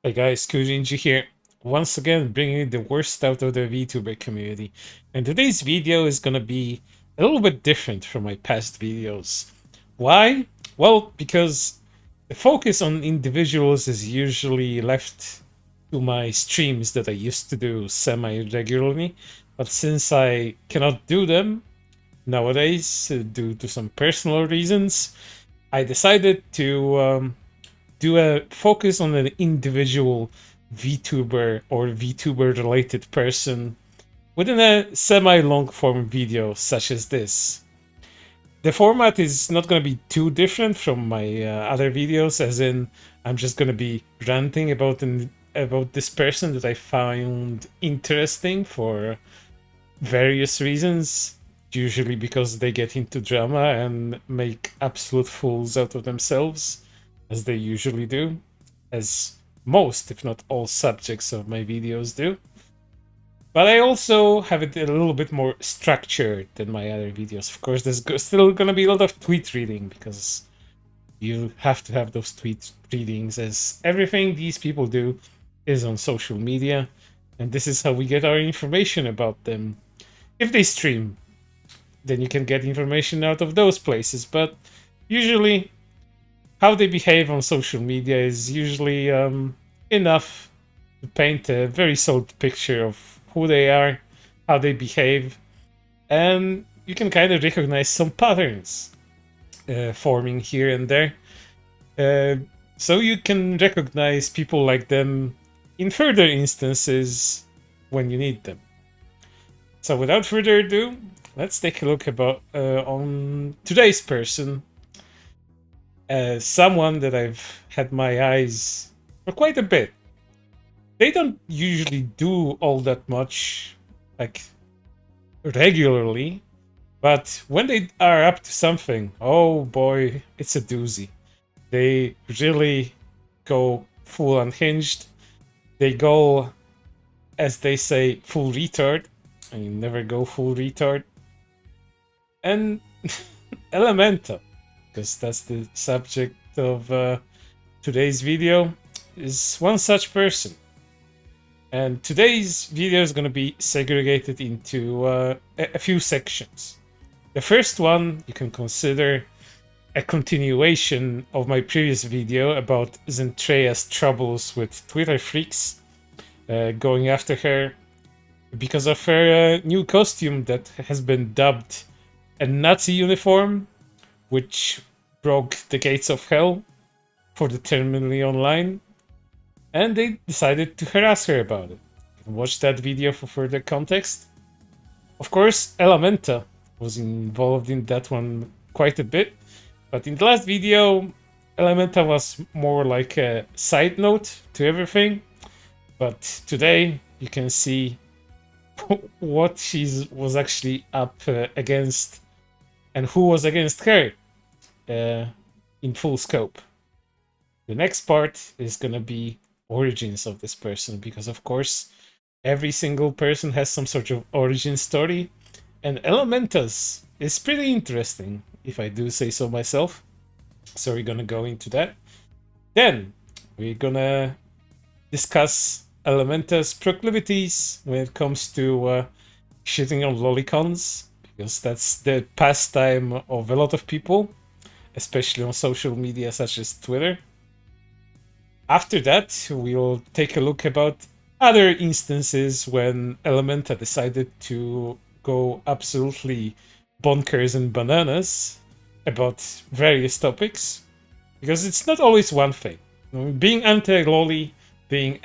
Hey guys, Rinji here, once again bringing the worst out of the VTuber community. And today's video is gonna be a little bit different from my past videos. Why? Well, because the focus on individuals is usually left to my streams that I used to do semi-regularly. But since I cannot do them nowadays due to some personal reasons, I decided to do a focus on an individual VTuber or VTuber related person within a semi long form video such as this. The format is not going to be too different from my other videos, as in, I'm just going to be ranting about this person that I found interesting for various reasons, usually because they get into drama and make absolute fools out of themselves, as they usually do, as most, if not all, subjects of my videos do. But I also have it a little bit more structured than my other videos. Of course, there's still going to be a lot of tweet reading, because you have to have those tweet readings, as everything these people do is on social media, and this is how we get our information about them. If they stream, then you can get information out of those places, but usually how they behave on social media is usually enough to paint a very solid picture of who they are, how they behave, and you can kind of recognize some patterns forming here and there. Uh, so you can recognize people like them in further instances when you need them. So without further ado, let's take a look about on today's person. Someone that I've had my eyes for quite a bit. They don't usually do all that much, like, regularly, but when they are up to something, oh boy, it's a doozy. They really go full unhinged. They go, as they say, full retard. And you never go full retard. And Elementa, because that's the subject of today's video, is one such person. And today's video is going to be segregated into a few sections. The first one you can consider a continuation of my previous video about Zentrea's troubles with Twitter freaks going after her because of her new costume that has been dubbed a Nazi uniform, which broke the gates of hell for the terminally online, and they decided to harass her about it. Watch that video for further context. Of course, Elementa was involved in that one quite a bit, but in the last video, Elementa was more like a side note to everything. But today, you can see what she was actually up against and who was against her in full scope. The next part is going to be origins of this person, because of course every single person has some sort of origin story, and Elementa's is pretty interesting, if I do say so myself. So we're gonna go into that. Then we're gonna discuss Elementa's proclivities when it comes to shitting on lolicons, because that's the pastime of a lot of people, especially on social media such as Twitter. After that, we'll take a look about other instances when Elementa decided to go absolutely bonkers and bananas about various topics, because it's not always one thing. Being anti-lolly, being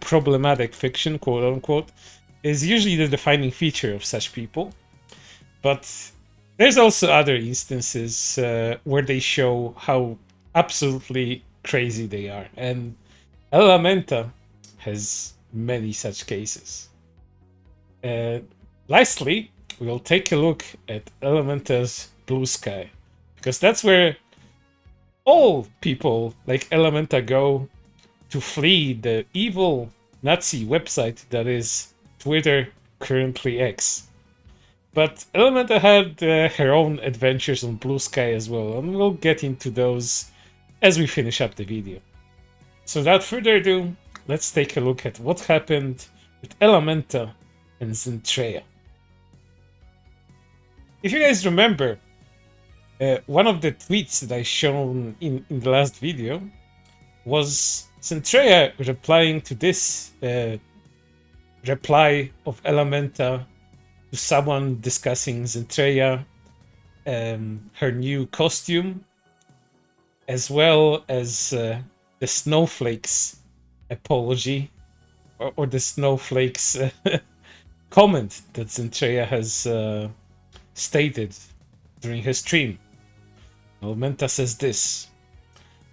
problematic fiction, quote unquote, is usually the defining feature of such people. But there's also other instances where they show how absolutely crazy they are, and Elementa has many such cases. Lastly, we'll take a look at Elementa's Blue Sky, because that's where all people like Elementa go to flee the evil Nazi website that is Twitter, currently X. But Elementa had her own adventures on Blue Sky as well, and we'll get into those as we finish up the video. So without further ado, let's take a look at what happened with Elementa and Zentreya. If you guys remember, one of the tweets that I shown in the last video was Zentreya replying to this reply of Elementa to someone discussing Zentreya, her new costume, as well as the Snowflakes apology, or the Snowflakes comment that Zentreya has stated during her stream. Well, Menta says this: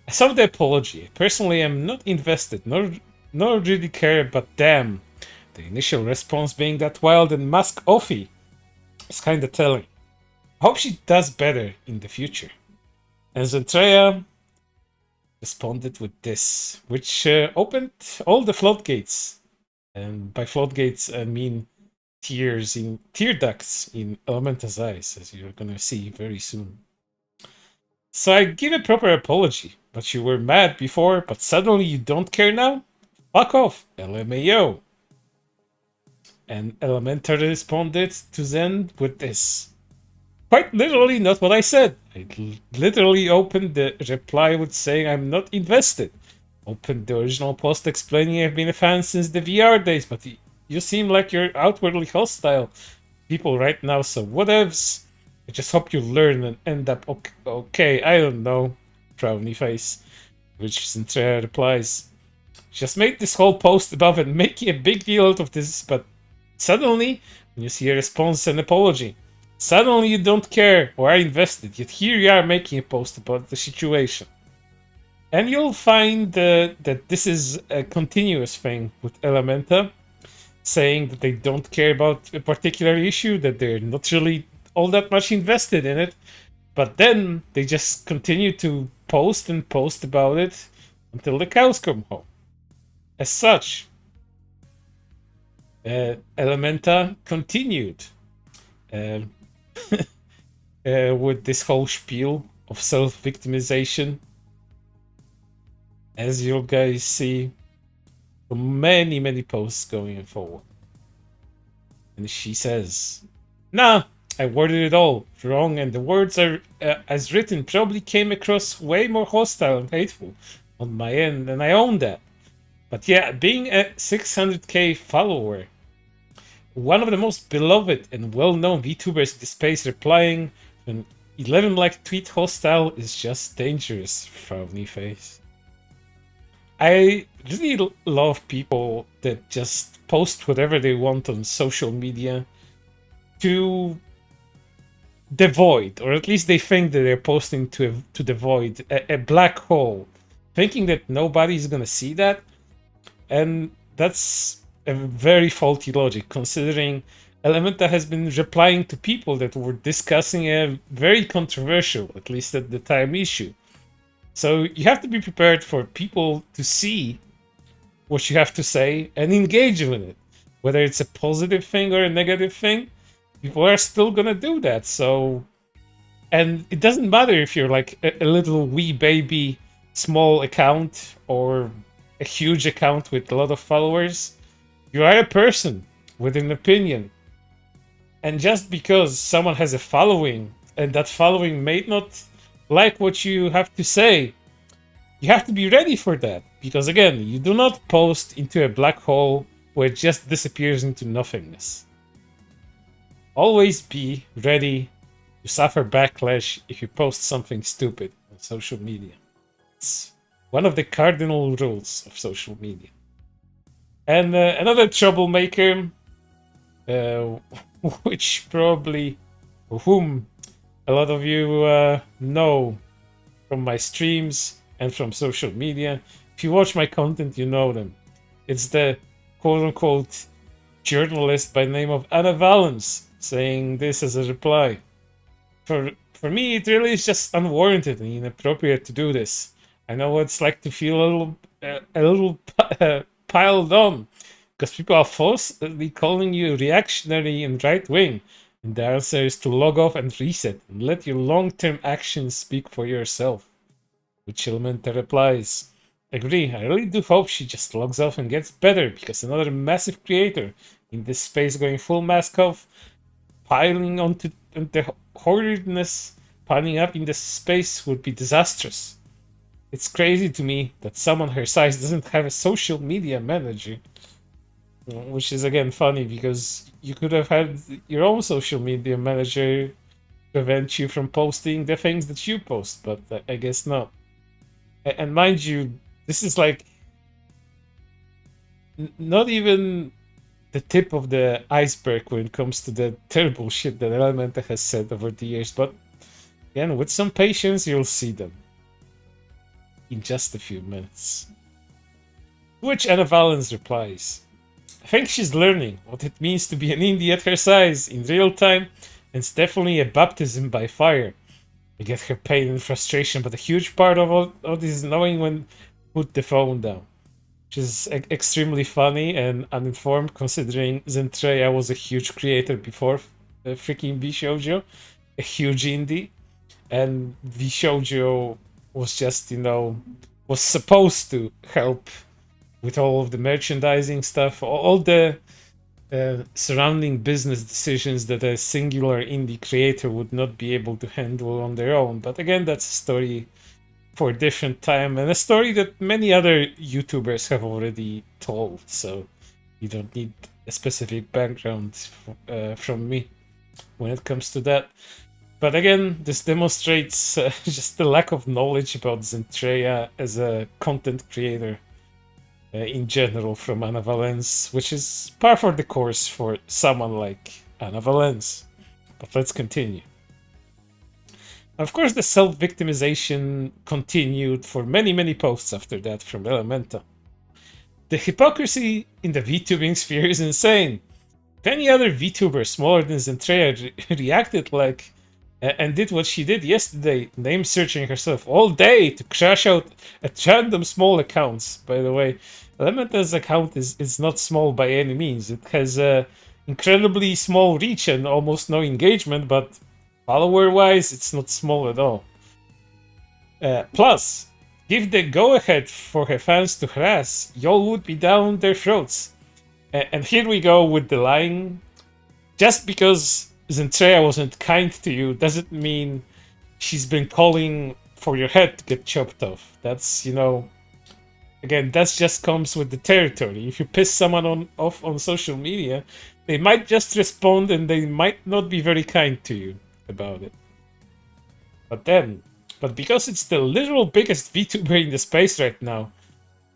I saw the apology. Personally, I'm not invested, nor really care, but damn, the initial response being that wild and mask-offy is kinda telling. I hope she does better in the future. And Zentreya responded with this, which opened all the floodgates. And by floodgates, I mean tear ducts in Elementa's eyes, as you're gonna see very soon. So I give a proper apology, but you were mad before, but suddenly you don't care now? Fuck off, LMAO. And Elementa responded to Zen with this. Quite literally not what I said. I literally opened the reply with saying I'm not invested. Opened the original post explaining I've been a fan since the VR days, but you seem like you're outwardly hostile people right now, so whatevs. I just hope you learn and end up okay. I don't know. Frowny face. Which Zentreya replies, just make this whole post above and make a big deal out of this, but suddenly, when you see a response and apology, suddenly you don't care or are invested, yet here you are making a post about the situation. And you'll find that this is a continuous thing with Elementa, saying that they don't care about a particular issue, that they're not really all that much invested in it, but then they just continue to post and post about it until the cows come home. As such, Elementa continued with this whole spiel of self-victimization, as you guys see from many posts going forward. And she says, nah, I worded it all wrong, and the words are as written probably came across way more hostile and hateful on my end, and I own that. But yeah, being a 600k follower, one of the most beloved and well-known VTubers in the space, replying to an 11-like tweet hostile is just dangerous, frowny face. I really love people that just post whatever they want on social media to the void, or at least they think that they're posting to the void, a black hole, thinking that nobody's gonna see that. And that's a very faulty logic, considering Elementa has been replying to people that were discussing a very controversial, at least at the time, issue. So you have to be prepared for people to see what you have to say and engage with it. Whether it's a positive thing or a negative thing, people are still gonna do that. So, and it doesn't matter if you're like a little wee baby small account or a huge account with a lot of followers. You are a person with an opinion. And just because someone has a following and that following may not like what you have to say, you have to be ready for that. Because again, you do not post into a black hole where it just disappears into nothingness. Always be ready to suffer backlash if you post something stupid on social media. It's one of the cardinal rules of social media. And another troublemaker, which probably, whom a lot of you know from my streams and from social media. If you watch my content, you know them. It's the quote-unquote journalist by the name of Anna Valens saying this as a reply. For me, it really is just unwarranted and inappropriate to do this. I know what it's like to feel a little piled on, because people are falsely calling you reactionary and right-wing. And the answer is to log off and reset, and let your long-term actions speak for yourself. Which Elementa replies, Agree. I really do hope she just logs off and gets better, because another massive creator in this space going full mask off, piling onto the horridness, piling up in this space would be disastrous. It's crazy to me that someone her size doesn't have a social media manager. Which is again funny, because you could have had your own social media manager prevent you from posting the things that you post, but I guess not. And mind you, this is like not even the tip of the iceberg when it comes to the terrible shit that Elementa has said over the years. But again, with some patience, you'll see them in just a few minutes. To which Anna Valens replies, I think she's learning what it means to be an indie at her size in real time, and it's definitely a baptism by fire. I get her pain and frustration, but a huge part of all this is knowing when to put the phone down. Which is extremely funny and uninformed, considering Zentreya was a huge creator before freaking VShoujo, a huge indie, and VShoujo was just, was supposed to help with all of the merchandising stuff, all the surrounding business decisions that a singular indie creator would not be able to handle on their own. But again, that's a story for a different time, and a story that many other YouTubers have already told, so you don't need a specific background from me when it comes to that. But again, this demonstrates just the lack of knowledge about Zentreya as a content creator in general from Anna Valens, which is par for the course for someone like Anna Valens. But let's continue. Of course, the self-victimization continued for many, many posts after that from Elementa. The hypocrisy in the VTubing sphere is insane. If any other VTuber smaller than Zentreya reacted like and did what she did yesterday, name searching herself all day to crash out at random small accounts. By the way, Elementa's account is not small by any means. It has a incredibly small reach and almost no engagement, but follower-wise, it's not small at all. Plus, give the go-ahead for her fans to harass, y'all would be down their throats. And here we go with the line. Just because Zentreya wasn't kind to you doesn't mean she's been calling for your head to get chopped off. That's, again, that just comes with the territory. If you piss someone off on social media, they might just respond and they might not be very kind to you about it. But because it's the literal biggest VTuber in the space right now,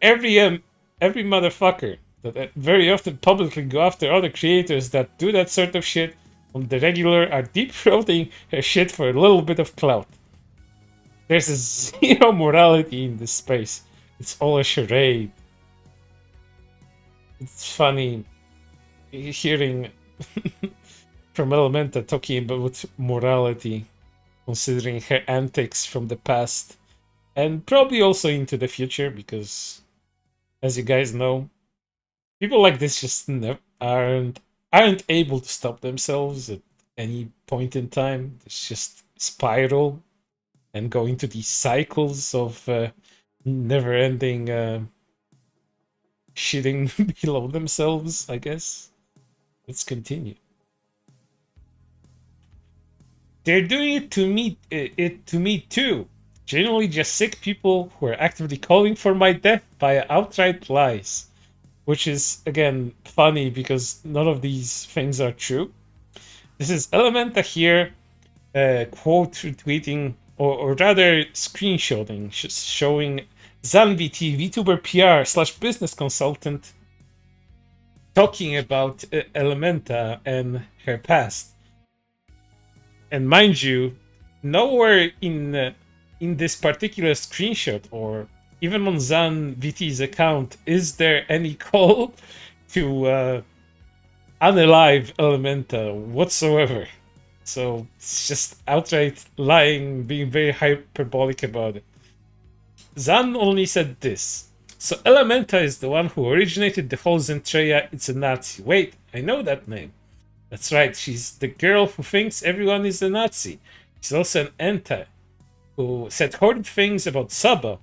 every motherfucker that very often publicly go after other creators that do that sort of shit on the regular are deep-throating her shit for a little bit of clout. There's a zero morality in this space. It's all a charade. It's funny hearing from Elementa talking about morality, considering her antics from the past, and probably also into the future, because, as you guys know, people like this just aren't able to stop themselves at any point in time. It's just spiral and go into these cycles of never-ending shitting below themselves, I guess. Let's continue. They're doing it to me too. Generally just sick people who are actively calling for my death via outright lies. Which is, again, funny because none of these things are true. This is Elementa here, quote retweeting, or rather screenshotting, showing ZanVT, VTuber PR / business consultant, talking about Elementa and her past. And mind you, nowhere in this particular screenshot or even on ZanVT's account is there any call to unalive Elementa whatsoever. So it's just outright lying, being very hyperbolic about it. Zan only said this. So Elementa is the one who originated the whole Zentreya, it's a Nazi. Wait, I know that name. That's right, she's the girl who thinks everyone is a Nazi. She's also an anti, who said horrid things about Saba.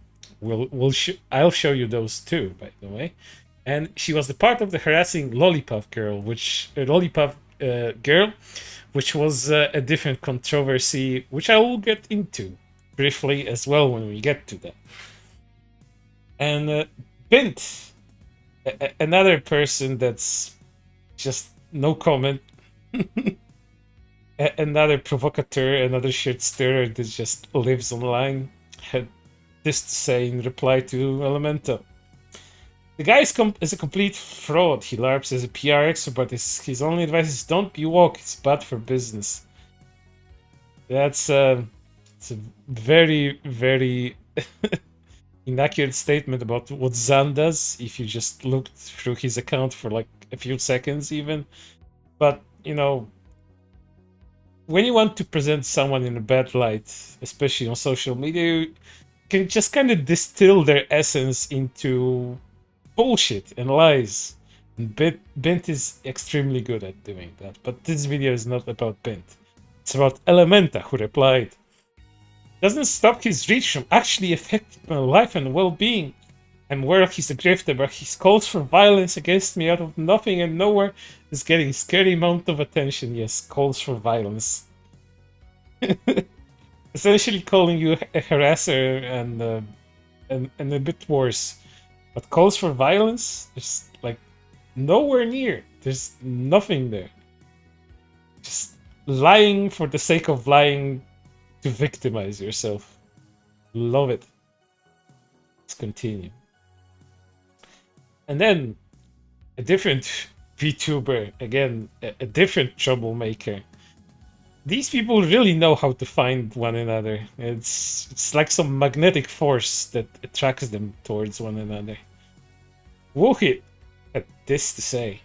I'll show you those too, by the way. And she was the part of the harassing lollipop girl, which lollipop girl, which was a different controversy, which I will get into briefly as well when we get to that. And Bint, another person that's just no comment. Another provocateur, another shit stirrer that just lives online, had this to say in reply to Elemental. The guy is a complete fraud. He LARPs as a PR expert, but his only advice is don't be woke. It's bad for business. That's it's a very, very inaccurate statement about what Zan does if you just looked through his account for like a few seconds even. But, you know, when you want to present someone in a bad light, especially on social media, you can just kind of distill their essence into bullshit and lies. And Bint is extremely good at doing that. But this video is not about Bint. It's about Elementa, who replied, "Doesn't stop his reach from actually affecting my life and well-being. I'm aware he's a grifter, but his calls for violence against me out of nothing and nowhere is getting a scary amount of attention." Yes, calls for violence. Essentially calling you a harasser and a bit worse. But calls for violence, there's like nowhere near. There's nothing there. Just lying for the sake of lying to victimize yourself. Love it. Let's continue. And then a different VTuber, again, a different troublemaker. These people really know how to find one another. It's like some magnetic force that attracts them towards one another. Wohit had this to say.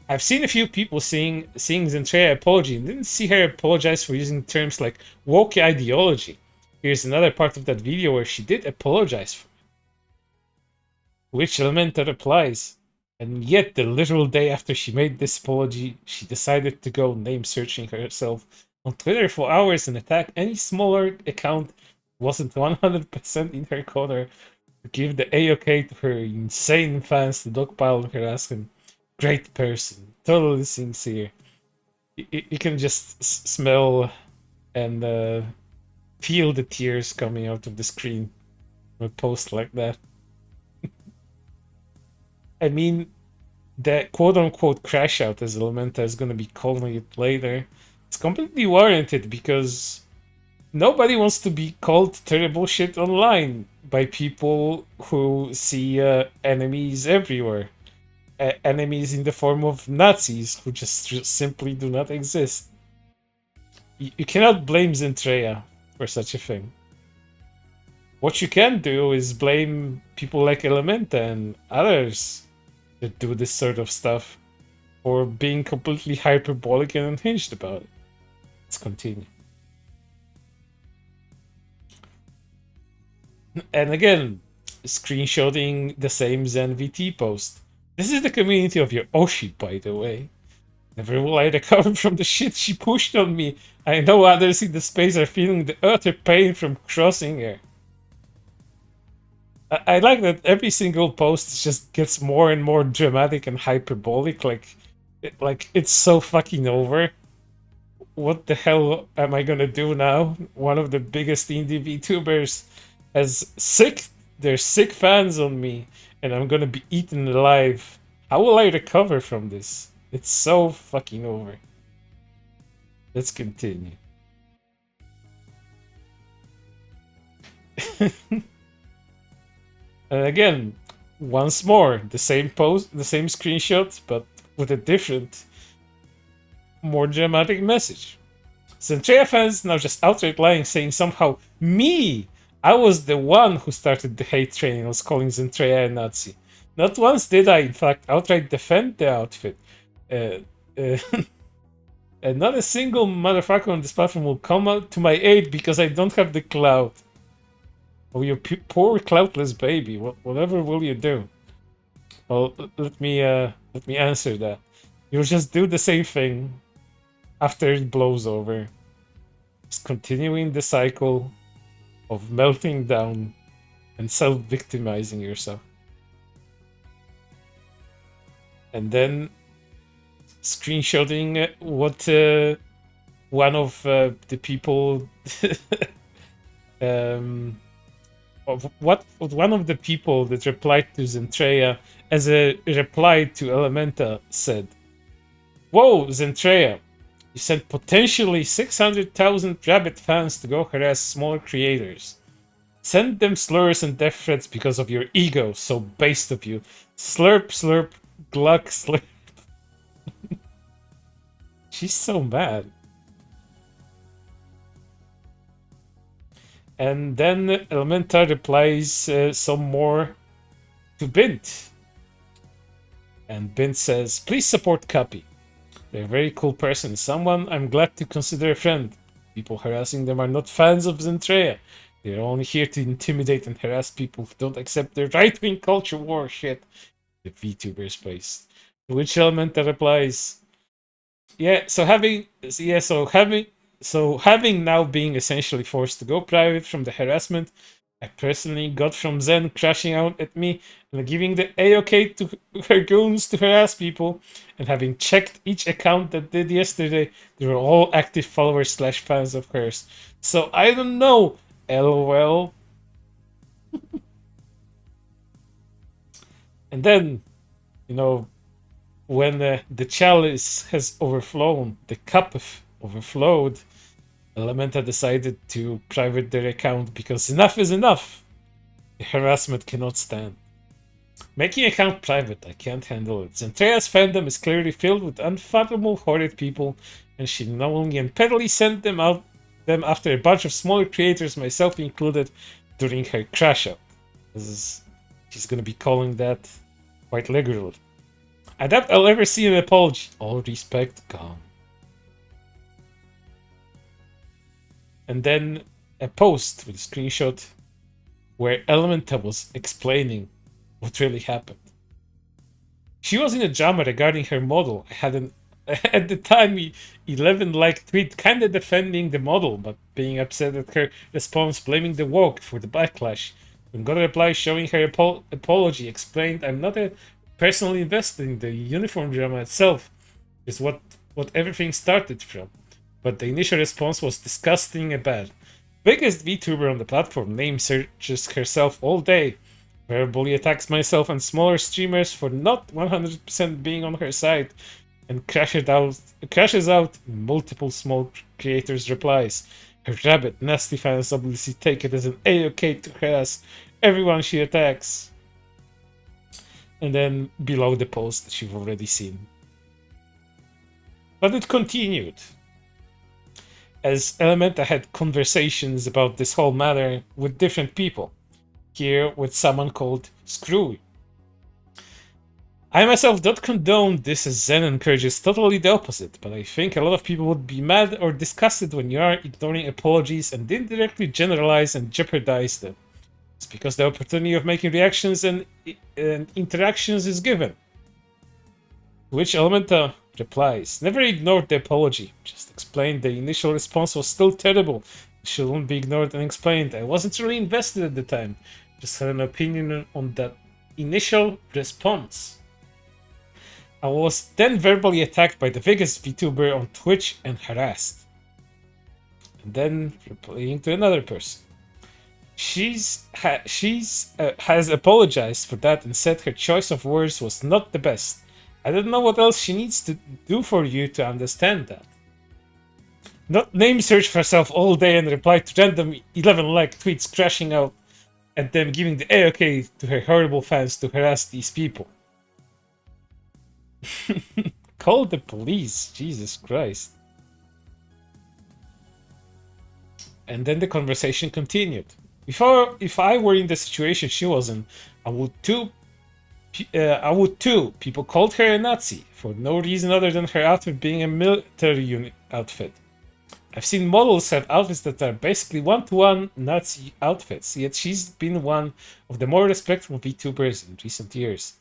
I've seen a few people seeing Zentreya apology and didn't see her apologize for using terms like woke ideology. Here's another part of that video where she did apologize for it. Which Elementa replies, and yet the literal day after she made this apology, she decided to go name searching herself on Twitter for hours and attack any smaller account wasn't 100% in her corner to give the A-OK to her insane fans to dogpile her asking, great person, totally sincere. You can just smell and feel the tears coming out of the screen from a post like that. I mean, the quote-unquote crash out, as Elementa is going to be calling it later, it's completely warranted because nobody wants to be called terrible shit online by people who see enemies everywhere. Enemies in the form of Nazis who just simply do not exist. You cannot blame Zentreya for such a thing. What you can do is blame people like Elementa and others that do this sort of stuff for being completely hyperbolic and unhinged about it. Let's continue. And again, screenshotting the same Zen VT post. This is the community of your Oshi, by the way. Never will I recover from the shit she pushed on me. I know others in the space are feeling the utter pain from crossing her. I like that every single post just gets more and more dramatic and hyperbolic. Like it's so fucking over. What the hell am I gonna do now? One of the biggest indie VTubers has their sick fans on me, and I'm gonna be eaten alive. How will I recover from this? It's so fucking over. Let's continue. And again, once more, the same post, the same screenshot, but with a different, more dramatic message. Zentreya fans now just outright lying, saying somehow, me! I was the one who started the hate train and was calling Zentreya a Nazi. Not once did I, in fact, outright defend the outfit. And not a single motherfucker on this platform will come out to my aid because I don't have the clout. Oh, you poor cloutless baby. Whatever will you do? Well, let me answer that. You'll just do the same thing after it blows over. Just continuing the cycle of melting down and self-victimizing yourself. And then screenshotting what one of the people um, of what one of the people that replied to Zentreya as a reply to Elementa said, "Whoa, Zentreya, you sent potentially 600,000 Rabbit fans to go harass smaller creators. Send them slurs and death threats because of your ego, so based of you. Slurp, slurp, gluck, slurp." She's so mad. And then Elementa replies some more to Bint. And Bint says, "Please support Kapi. They're a very cool person. Someone I'm glad to consider a friend. People harassing them are not fans of Zentreya. They're only here to intimidate and harass people who don't accept their right-wing culture war shit." The VTuber space. To which Elementa replies, Yeah, so having yeah, so having now being essentially forced to go private from the harassment I personally got from Zen crashing out at me and giving the A-OK to her goons to harass people, and having checked each account that did yesterday, they were all active followers slash fans of hers. So I don't know, LOL. And then, you know, when the chalice has overflown, the cup overflowed, Elementa decided to private their account because enough is enough. The harassment cannot stand. Making account private, I can't handle it. Zentreya's fandom is clearly filled with unfathomable horrid people, and she knowingly and petally sent them after a bunch of smaller creators, myself included, during her crash out. She's gonna be calling that quite regularly. I doubt I'll ever see an apology. All respect gone. And then a post with a screenshot where Elementa was explaining what really happened. She was in a drama regarding her model. I had an at the time 11 like tweet kinda defending the model, but being upset at her response blaming the woke for the backlash. When got a reply showing her apology, explained, "I'm not personally invested in the uniform drama itself. Is what everything started from. But the initial response was disgusting and bad. Biggest VTuber on the platform, name searches herself all day, verbally attacks myself and smaller streamers for not 100% being on her side, and crashes out in multiple small creators' replies. Her rabid, nasty fans obviously take it as an A-OK to harass everyone she attacks." And then below the post that you've already seen. But it continued. As Elementa had conversations about this whole matter with different people. Here with someone called Screw. I myself don't condone this, as Zen encourages totally the opposite, but I think a lot of people would be mad or disgusted when you are ignoring apologies and indirectly generalize and jeopardize them. It's because the opportunity of making reactions and interactions is given. To which Elementa replies, "Never ignored the apology. Just explained the initial response was still terrible. It shouldn't be ignored and explained. I wasn't really invested at the time. Just had an opinion on that initial response. I was then verbally attacked by the biggest VTuber on Twitch and harassed." And then replying to another person. She's has apologized for that and said her choice of words was not the best. I don't know what else she needs to do for you to understand that. Not name search herself all day and reply to random 11 like tweets crashing out at them, giving the A-OK to her horrible fans to harass these people. Call the police, Jesus Christ. And then the conversation continued. If I were in the situation she was in, I would too. People called her a Nazi for no reason other than her outfit being a military unit outfit. I've seen models have outfits that are basically one-to-one Nazi outfits, yet she's been one of the more respectful VTubers in recent years.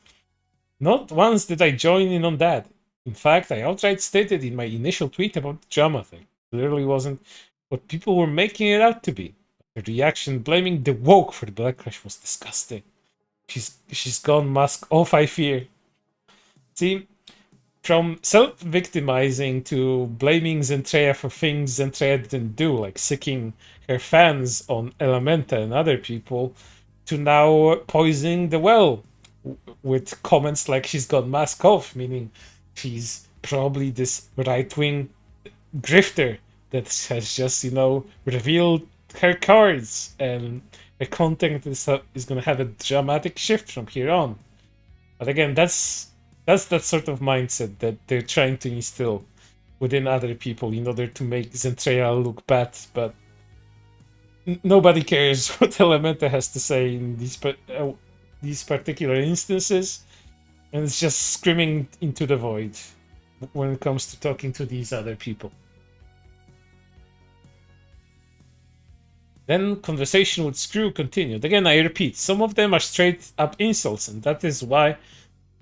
Not once did I join in on that. In fact, I outright stated in my initial tweet about the drama thing. It clearly wasn't what people were making it out to be. Her reaction blaming the woke for the black crush was disgusting. She's gone mask off, I fear. See, from self-victimizing to blaming Zentreya for things Zentreya didn't do, like sicking her fans on Elementa and other people, to now poisoning the well with comments like she's got mask off, meaning she's probably this right-wing grifter that has just, revealed her cards, and her content is going to have a dramatic shift from here on. But again, that's that sort of mindset that they're trying to instill within other people in order to make Zentreya look bad, but nobody cares what Elementa has to say in these particular instances, and it's just screaming into the void when it comes to talking to these other people. Then conversation with Screw continued. Again, I repeat, some of them are straight up insults, and that is why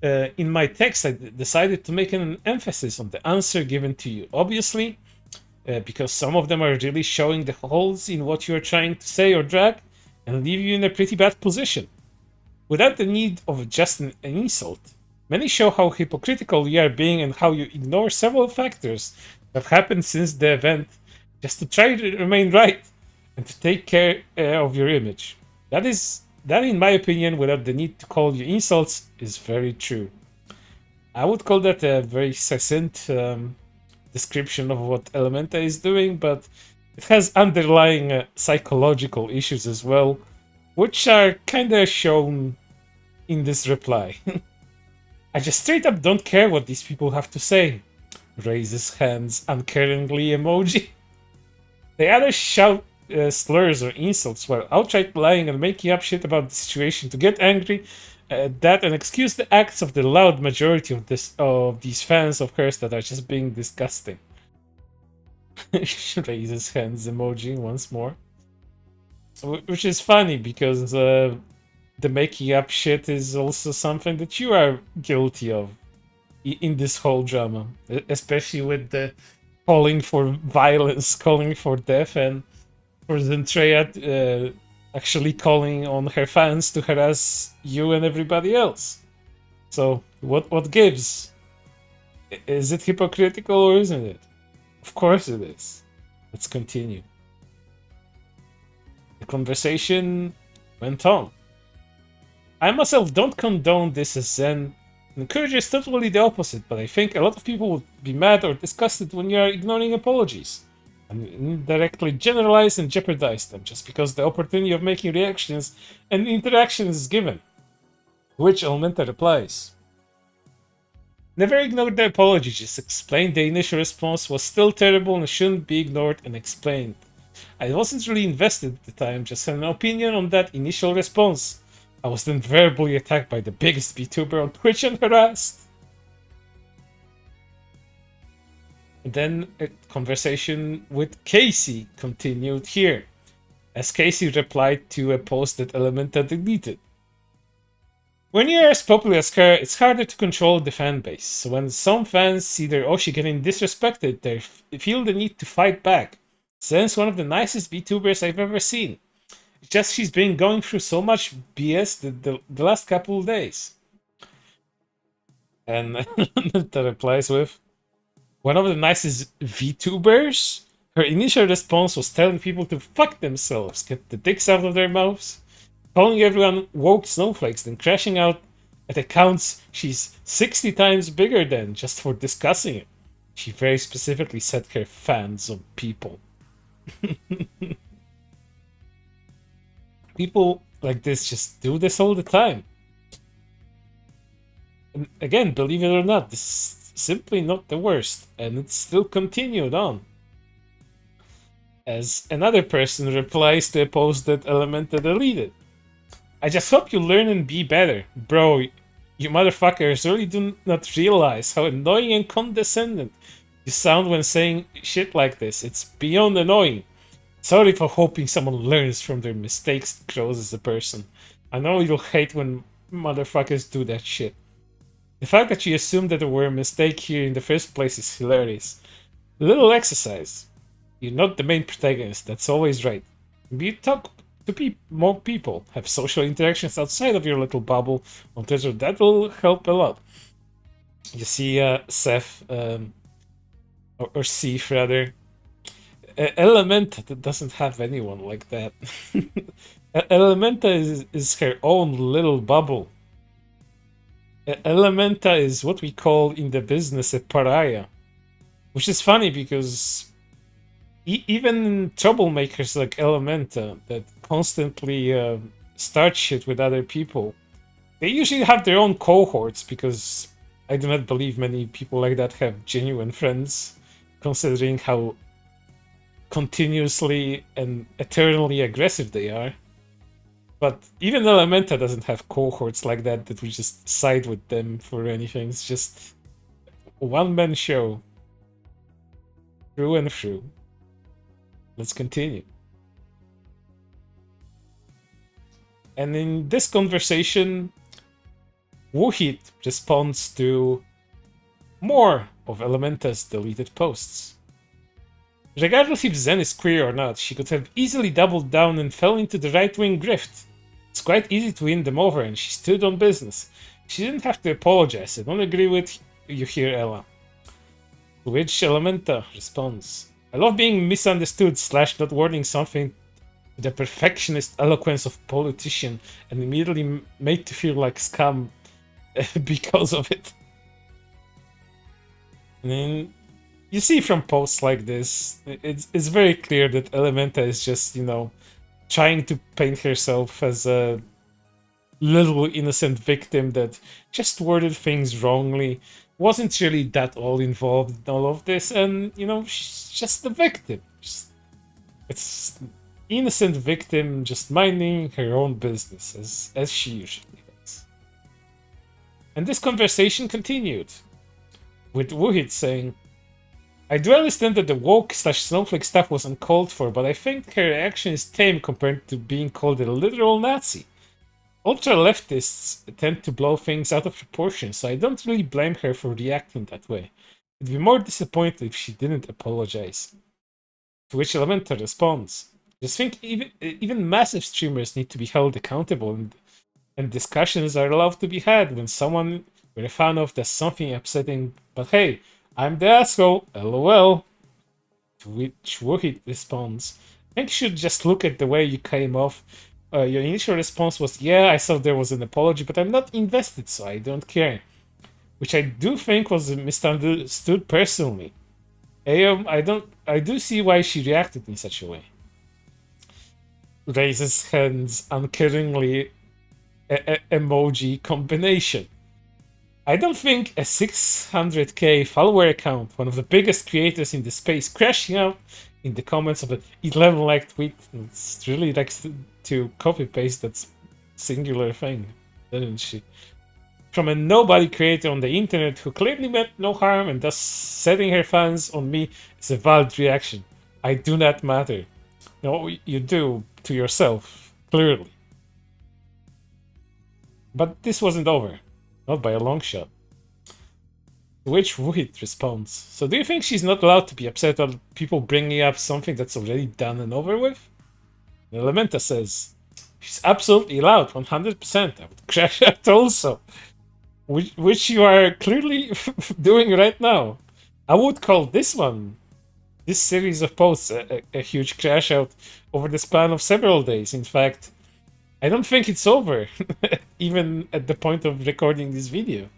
in my text I decided to make an emphasis on the answer given to you. Obviously, because some of them are really showing the holes in what you are trying to say or drag and leave you in a pretty bad position. Without the need of just an insult, many show how hypocritical you are being and how you ignore several factors that have happened since the event just to try to remain right and to take care of your image. That, in my opinion, without the need to call you insults, is very true. I would call that a very succinct description of what Elementa is doing, but it has underlying psychological issues as well, which are kind of shown in this reply. I just straight up don't care what these people have to say. Raises hands uncaringly emoji. They either shout slurs or insults while outright lying and making up shit about the situation to get angry at that and excuse the acts of the loud majority of these fans of hers that are just being disgusting. Raises hands emoji once more. Which is funny because the making up shit is also something that you are guilty of in this whole drama, especially with the calling for violence, calling for death, and for Zentreya actually calling on her fans to harass you and everybody else. So what gives? Is it hypocritical or isn't it? Of course it is. Let's continue. The conversation went on. I myself don't condone this as Zen. Encourages totally the opposite, but I think a lot of people would be mad or disgusted when you are ignoring apologies and indirectly generalize and jeopardize them just because the opportunity of making reactions and interactions is given. To which Elementa replies, never ignore the apology, just explain the initial response was still terrible and shouldn't be ignored and explained. I wasn't really invested at the time, just had an opinion on that initial response. I was then verbally attacked by the biggest VTuber on Twitch and harassed. And then a conversation with Casey continued here, as Casey replied to a post that Elementa deleted. When you're as popular as her, it's harder to control the fan base, so when some fans see their Oshi getting disrespected, they feel the need to fight back. Zen's one of the nicest VTubers I've ever seen. It's just she's been going through so much BS the last couple of days. And that replies with, one of the nicest VTubers? Her initial response was telling people to fuck themselves, get the dicks out of their mouths, calling everyone woke snowflakes, then crashing out at accounts she's 60 times bigger than just for discussing it. She very specifically said her fans on people. People like this just do this all the time. And again, believe it or not, this is simply not the worst, and it's still continued on. As another person replies to a post that Elementa deleted. I just hope you learn and be better. Bro, you motherfuckers really do not realize how annoying and condescending you sound when saying shit like this. It's beyond annoying. Sorry for hoping someone learns from their mistakes and grows as a person. I know you'll hate when motherfuckers do that shit. The fact that you assumed that there were a mistake here in the first place is hilarious. A little exercise. You're not the main protagonist, that's always right. Maybe talk to more people. Have social interactions outside of your little bubble on Twitter. That will help a lot. You see, Seth, or Seth rather. Elementa that doesn't have anyone like that. Elementa is her own little bubble. Elementa is what we call in the business a pariah, which is funny because even troublemakers like Elementa that constantly start shit with other people, they usually have their own cohorts because I do not believe many people like that have genuine friends, considering how continuously and eternally aggressive they are. But even Elementa doesn't have cohorts like that that we just side with them for anything. It's just a one-man show. Through and through. Let's continue. And in this conversation, Wuhit responds to more of Elementa's deleted posts. Regardless if Zen is queer or not, she could have easily doubled down and fell into the right-wing grift. It's quite easy to win them over, and she stood on business. She didn't have to apologize. I don't agree with you here, Ella. To which Elementa responds, I love being misunderstood / not wording something with the perfectionist eloquence of politician and immediately made to feel like scum because of it. And then you see from posts like this, it's very clear that Elementa is just, trying to paint herself as a little innocent victim that just worded things wrongly, wasn't really that all involved in all of this, and, she's just the victim. It's innocent victim just minding her own business, as she usually does. And this conversation continued, with Wuhit saying, I do understand that the woke / snowflake stuff was uncalled for, but I think her reaction is tame compared to being called a literal Nazi. Ultra-leftists tend to blow things out of proportion, so I don't really blame her for reacting that way. I'd be more disappointed if she didn't apologize. To which Elementa responds, I just think even massive streamers need to be held accountable, and discussions are allowed to be had when someone we're a fan of does something upsetting, but hey, I'm the asshole, lol. To which Wuhit responds, I think you should just look at the way you came off. Your initial response was, yeah, I saw there was an apology, but I'm not invested, so I don't care. Which I do think was misunderstood personally. I do see why she reacted in such a way. Raises hands uncaringly emoji combination. I don't think a 600k follower account, one of the biggest creators in the space, crashing out in the comments of an 11-like tweet, it's really likes to copy-paste that singular thing, doesn't she? From a nobody creator on the internet who clearly meant no harm and thus setting her fans on me is a valid reaction. I do not matter. No, you do to yourself, clearly. But this wasn't over. Not by a long shot. To which Wuhit responds, so do you think she's not allowed to be upset at people bringing up something that's already done and over with? And Elementa says, she's absolutely allowed, 100%. I would crash out also. Which you are clearly doing right now. I would call this series of posts, a huge crash out over the span of several days. In fact, I don't think it's over, even at the point of recording this video.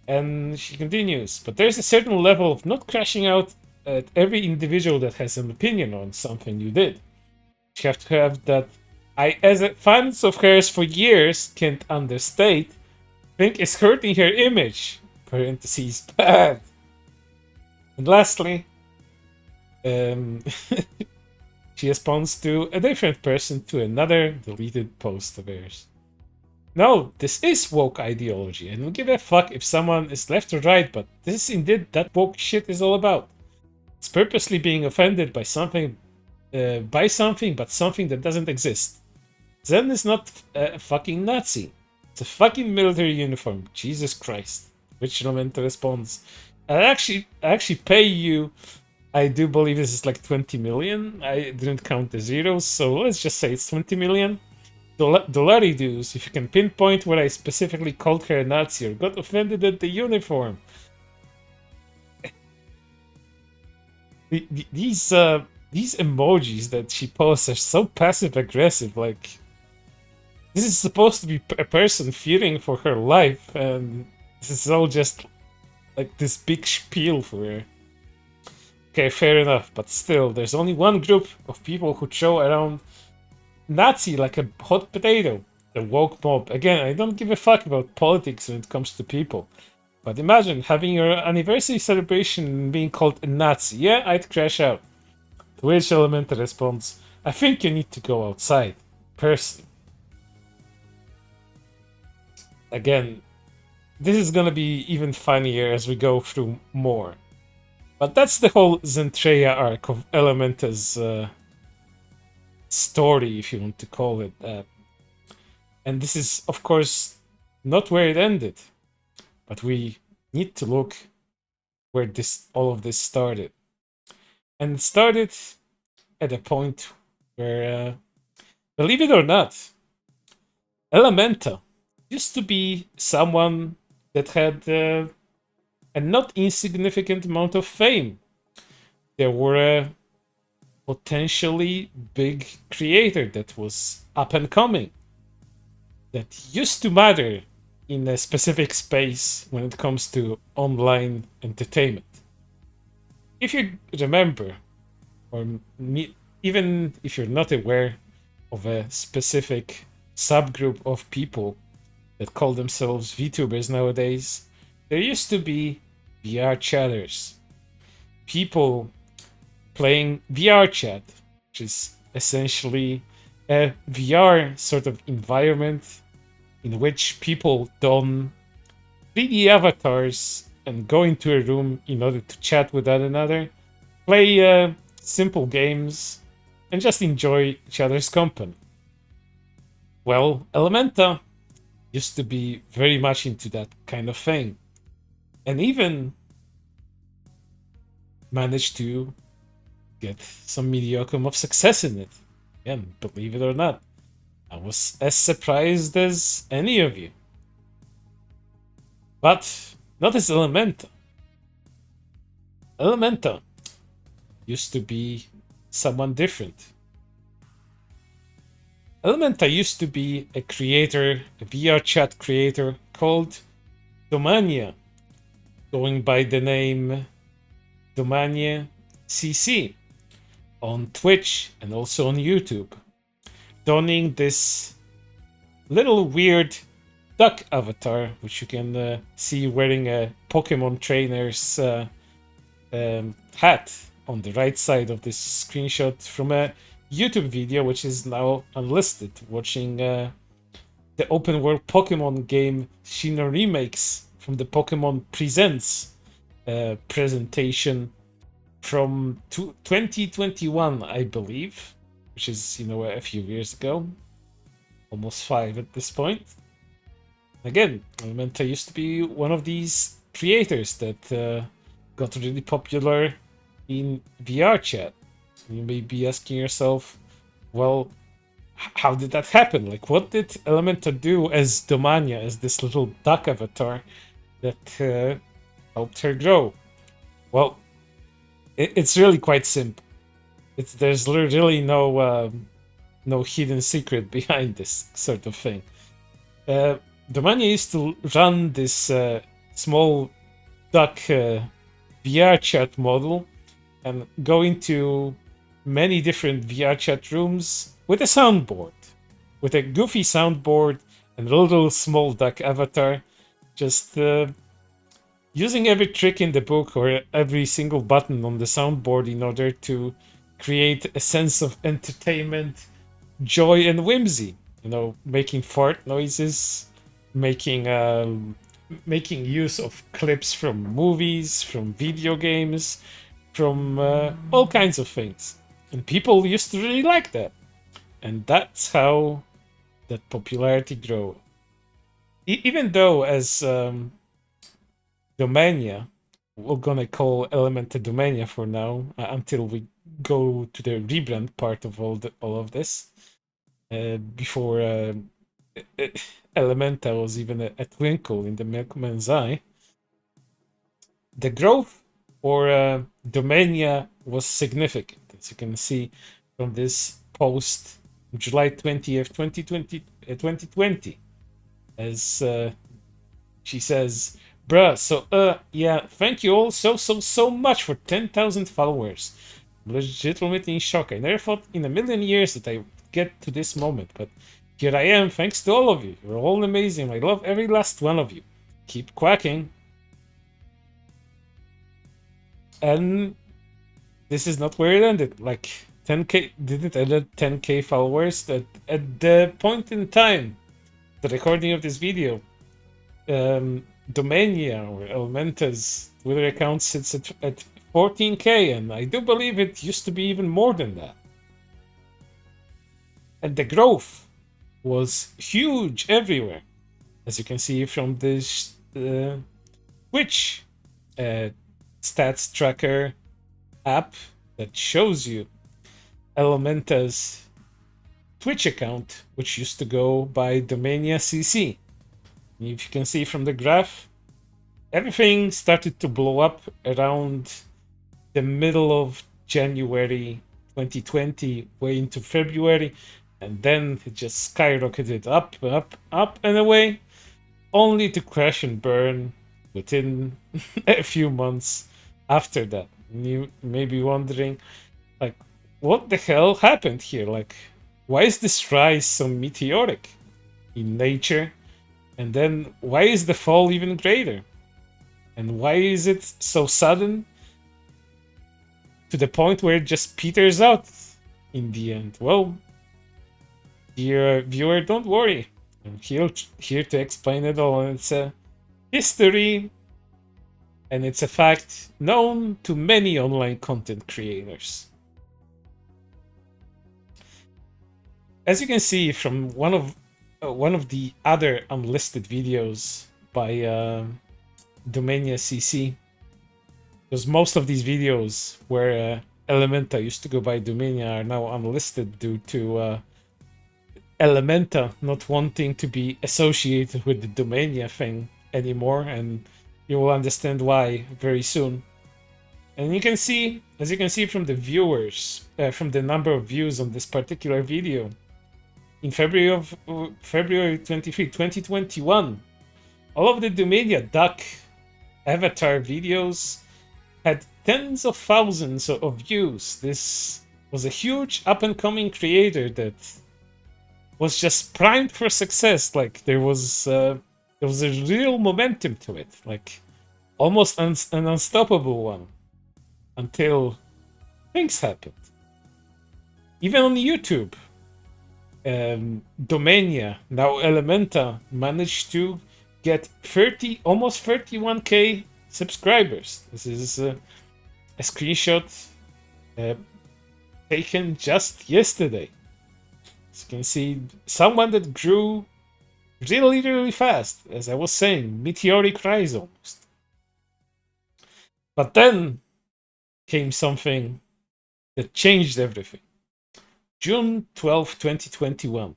And she continues, but there's a certain level of not crashing out at every individual that has an opinion on something you did. You have to have that I, as a fans of hers for years, can't understate, think is hurting her image. Parentheses, bad. And lastly, she responds to a different person to another deleted post of hers. No, this is woke ideology. I don't give a fuck if someone is left or right, but this is indeed that woke shit is all about. It's purposely being offended by something, but something that doesn't exist. Zen is not a fucking Nazi. It's a fucking military uniform. Jesus Christ. Which Momento responds, I actually pay you I do believe this is like 20 million. I didn't count the zeros, so let's just say it's 20 million. Dolari dues, if you can pinpoint where I specifically called her a Nazi or got offended at the uniform. These emojis that she posts are so passive aggressive. Like, this is supposed to be a person fearing for her life, and this is all just like this big spiel for her. Okay, fair enough, but still, there's only one group of people who throw around Nazi like a hot potato. The woke mob. Again, I don't give a fuck about politics when it comes to people. But imagine having your anniversary celebration being called a Nazi. Yeah, I'd crash out. To which Elemental responds, I think you need to go outside. Person. Again, this is gonna be even funnier as we go through more. But that's the whole Zentreya arc of Elementa's story, if you want to call it that. And this is, of course, not where it ended. But we need to look where all of this started. And it started at a point where, believe it or not, Elementa used to be someone that had a not insignificant amount of fame. There were a potentially big creator that was up and coming, that used to matter in a specific space when it comes to online entertainment. If you remember, or even if you're not aware of a specific subgroup of people that call themselves VTubers nowadays, there used to be VR chatters. People playing VR chat, which is essentially a VR sort of environment in which people don 3D avatars and go into a room in order to chat with one another, play simple games, and just enjoy each other's company. Well, Elementa used to be very much into that kind of thing, and even managed to get some mediocre of success in it. Again, believe it or not, I was as surprised as any of you. But not as Elementa. Elementa used to be someone different. Elementa used to be a creator, a VR chat creator called Domaniacc, going by the name Domaniacc CC on Twitch and also on YouTube, donning this little weird duck avatar, which you can see wearing a Pokemon trainer's hat on the right side of this screenshot from a YouTube video, which is now unlisted, watching the open world Pokemon game Shino Remakes from the Pokemon Presents presentation from 2021, I believe, which is, a few years ago, almost 5 at this point. Again, Menta used to be one of these creators that got really popular in VR chat. You may be asking yourself, well, how did that happen? Like, what did Elementa do as Domania, as this little duck avatar that helped her grow? Well, it's really quite simple. There's really no hidden secret behind this sort of thing. Domania used to run this small duck VR chat model and go into many different VR chat rooms with a soundboard, with a goofy soundboard and a little small duck avatar, just using every trick in the book or every single button on the soundboard in order to create a sense of entertainment, joy, and whimsy. Making fart noises, making use of clips from movies, from video games, from all kinds of things. And people used to really like that. And that's how that popularity grew. Even though as Domania we're gonna call Elementa Domania for now until we go to the rebrand part of all of this. Before Elementa was even a twinkle in the milkman's eye. The growth for Domania was significant, as you can see from this post, July 20th, 2020, as she says, bruh, so, yeah, thank you all so much for 10,000 followers. I'm legitimately in shock. I never thought in a million years that I would get to this moment, but here I am, thanks to all of you. You're all amazing. I love every last one of you. Keep quacking. And this is not where it ended. Like, 10k, didn't end at 10k followers. That at the point in time, the recording of this video, Domania or Elementa's Twitter account sits at 14k, and I do believe it used to be even more than that. And the growth was huge everywhere, as you can see from this Twitch stats tracker app that shows you Elementa's Twitch account, which used to go by Domaniacc. If you can see from the graph, everything started to blow up around the middle of January 2020, way into February, and then it just skyrocketed up and away, only to crash and burn within a few months after that. You may be wondering, like, what the hell happened here? Like, why is this rise so meteoric in nature? And then why is the fall even greater? And why is it so sudden to the point where it just peters out in the end? Well, dear viewer, don't worry. I'm here to explain it all. And it's a history, and it's a fact known to many online content creators. As you can see from one of the other unlisted videos by Domaniacc, because most of these videos where Elementa used to go by Domania are now unlisted due to Elementa not wanting to be associated with the Domania thing anymore, and you will understand why very soon. And you can see, as you can see from the viewers, from the number of views on this particular video, in February 23, 2021, all of the Domania duck avatar videos had tens of thousands of views. This was a huge up-and-coming creator that was just primed for success. Like, there was a real momentum to it, like almost an unstoppable one, until things happened. Even on YouTube, Domania, now Elementa, managed to get almost 31k subscribers. This is a screenshot taken just yesterday. As you can see, someone that grew really fast, as I was saying, meteoric rise almost. But then came something that changed everything. June 12, 2021.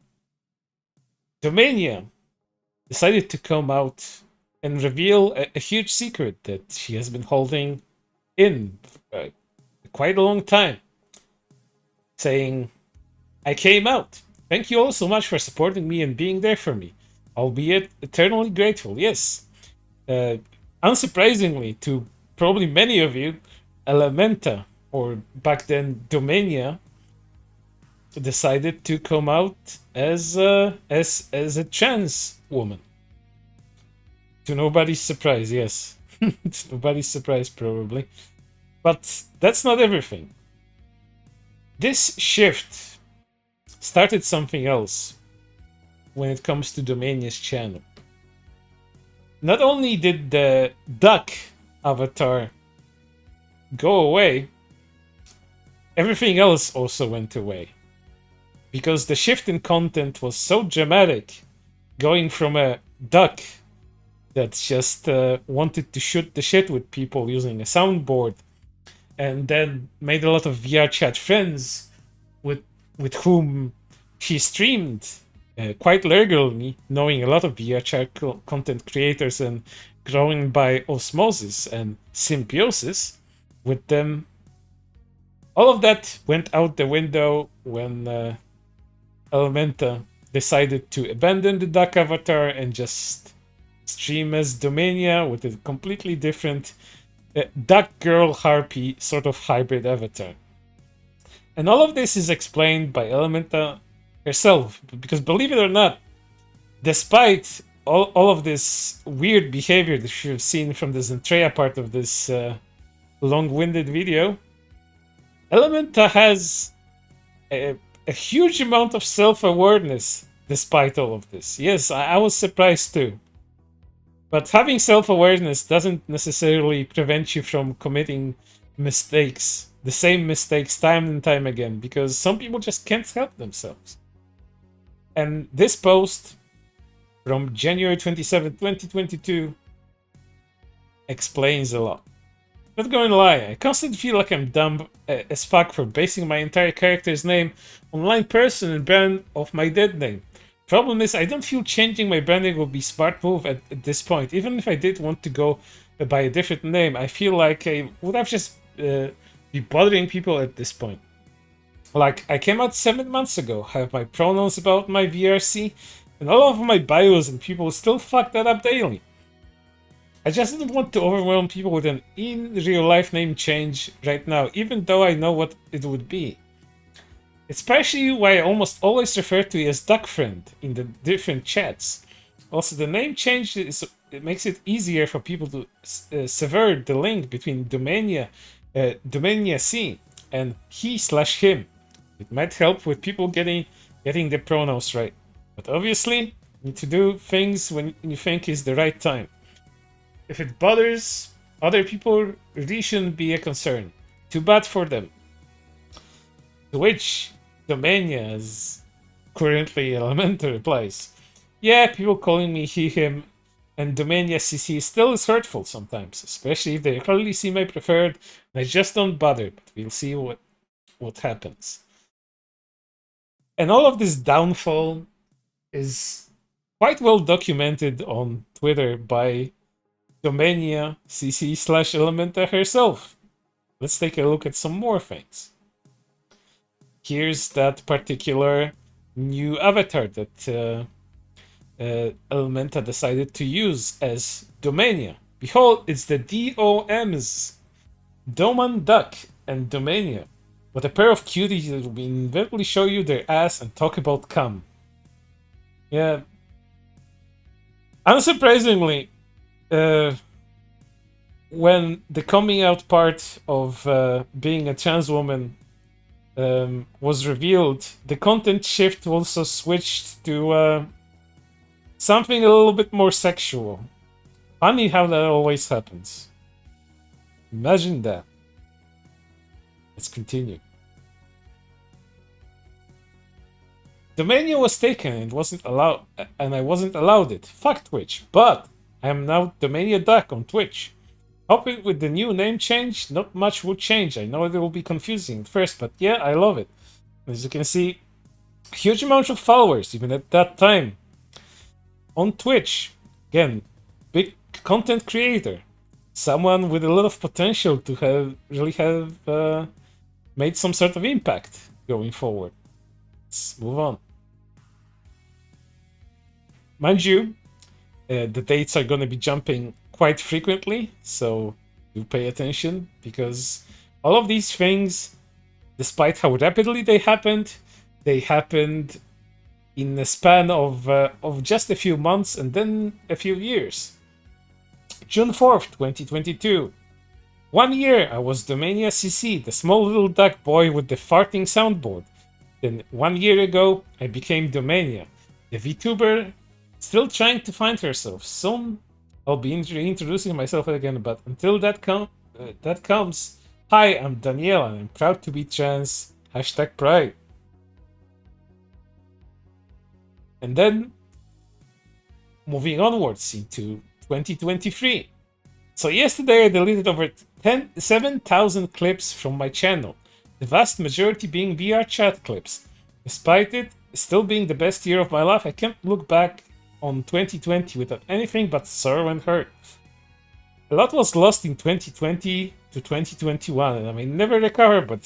Domania decided to come out and reveal a huge secret that she has been holding in quite a long time, saying, I came out. Thank you all so much for supporting me and being there for me. Albeit eternally grateful, yes. Unsurprisingly to probably many of you, Elementa, or back then Domania, decided to come out as a trans woman. To nobody's surprise, yes. To nobody's surprise, probably. But that's not everything. This shift started something else when it comes to Domania's channel. Not only did the duck avatar go away, everything else also went away. Because the shift in content was so dramatic, going from a duck that just wanted to shoot the shit with people using a soundboard, and then made a lot of VR chat friends with whom she streamed quite regularly, knowing a lot of VR chat content creators and growing by osmosis and symbiosis with them. All of that went out the window when Elementa decided to abandon the duck avatar and just stream as Domania with a completely different duck girl harpy sort of hybrid avatar. And all of this is explained by Elementa herself, because believe it or not, despite all of this weird behavior that you've seen from the Zentreya part of this long-winded video, Elementa has a huge amount of self-awareness despite all of this. Yes, I was surprised too. But having self-awareness doesn't necessarily prevent you from committing mistakes, the same mistakes time and time again, because some people just can't help themselves. And this post from January 27, 2022 explains a lot. Not going to lie, I constantly feel like I'm dumb as fuck for basing my entire character's name on line person and brand of my dead name. Problem is, I don't feel changing my branding would be smart move at this point. Even if I did want to go by a different name, I feel like I would have just be bothering people at this point. Like, I came out 7 months ago, have my pronouns about my VRC, and all of my bios, and people still fuck that up daily. I just didn't want to overwhelm people with an in real life name change right now, even though I know what it would be. It's partially why I almost always refer to you as Duck Friend in the different chats. Also, the name change it makes it easier for people to sever the link between Domaniacc and he/him. It might help with people getting the pronouns right. But obviously, you need to do things when you think is the right time. If it bothers other people, really shouldn't be a concern. Too bad for them. To which Domania is currently Elemental replies, yeah, people calling me he, him, and Domaniacc still is hurtful sometimes, especially if they clearly see my preferred, and I just don't bother, but we'll see what happens. And all of this downfall is quite well documented on Twitter by Domaniacc/Elementa herself. Let's take a look at some more things. Here's that particular new avatar that Elementa decided to use as Domania. Behold, it's the DOMs, Domaniacc and Domania. What a pair of cuties that will inevitably show you their ass and talk about cum. Yeah. Unsurprisingly, when the coming out part of being a trans woman was revealed, the content shift also switched to something a little bit more sexual. Funny how that always happens. Imagine that. Let's continue. Domania was taken and wasn't allowed, and I wasn't allowed it. Fuck Twitch. But I am now Domania Duck on Twitch. Hoping with the new name change, not much would change. I know it will be confusing at first, but yeah, I love it. As you can see, huge amount of followers, even at that time. On Twitch, again, big content creator. Someone with a lot of potential to really have made some sort of impact going forward. Let's move on. Mind you, the dates are going to be jumping quite frequently, so do pay attention, because all of these things, despite how rapidly they happened in the span of just a few months and then a few years. June 4th, 2022. 1 year I was Domaniacc, the small little duck boy with the farting soundboard. Then 1 year ago I became Domania, the VTuber still trying to find herself. Soon I'll be reintroducing myself again, but until that comes, hi, I'm Danielle and I'm proud to be trans. #pride. And then moving onwards into 2023. So yesterday I deleted over 7,000 clips from my channel, the vast majority being VR chat clips. Despite it still being the best year of my life, I can't look back on 2020 without anything but sorrow and hurt. A lot was lost in 2020 to 2021, and I may never recover, but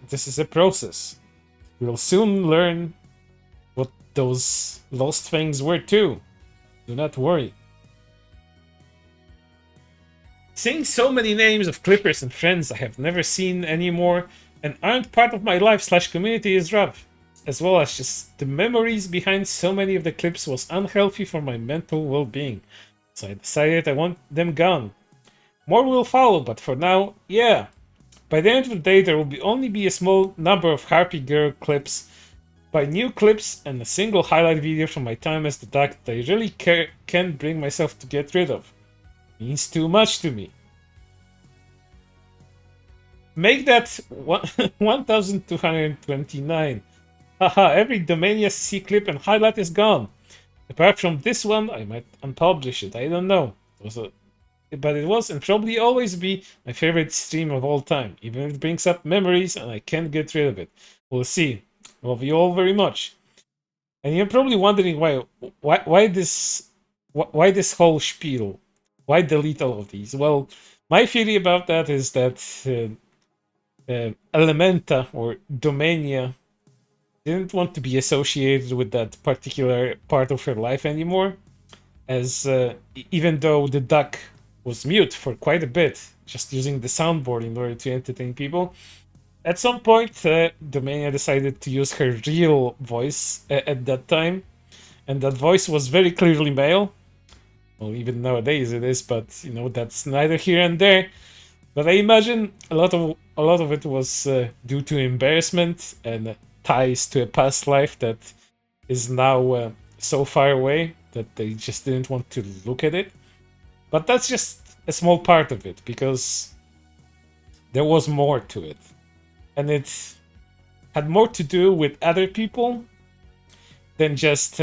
this is a process. We'll soon learn what those lost things were too. Do not worry. Seeing so many names of clippers and friends I have never seen anymore and aren't part of my life/community is rough, as well as just the memories behind so many of the clips was unhealthy for my mental well-being, so I decided I want them gone. More will follow, but for now, yeah. By the end of the day, there will only be a small number of Harpy Girl clips, by new clips, and a single highlight video from my time as the duck that I really can't bring myself to get rid of. Means too much to me. Make that 1229. Haha, every Domaniacc clip and highlight is gone. Apart from this one, I might unpublish it. I don't know. But it was and probably always be my favorite stream of all time. Even if it brings up memories and I can't get rid of it. We'll see. Love you all very much. And you're probably wondering why this whole spiel? Why delete all of these? Well, my theory about that is that Elementa or Domania didn't want to be associated with that particular part of her life anymore, as even though the duck was mute for quite a bit, just using the soundboard in order to entertain people. At some point, Domania decided to use her real voice at that time, and that voice was very clearly male. Well, even nowadays it is, but you know, that's neither here and there. But I imagine a lot of it was due to embarrassment and ties to a past life that is now so far away that they just didn't want to look at it. But that's just a small part of it, because there was more to it. And it had more to do with other people than just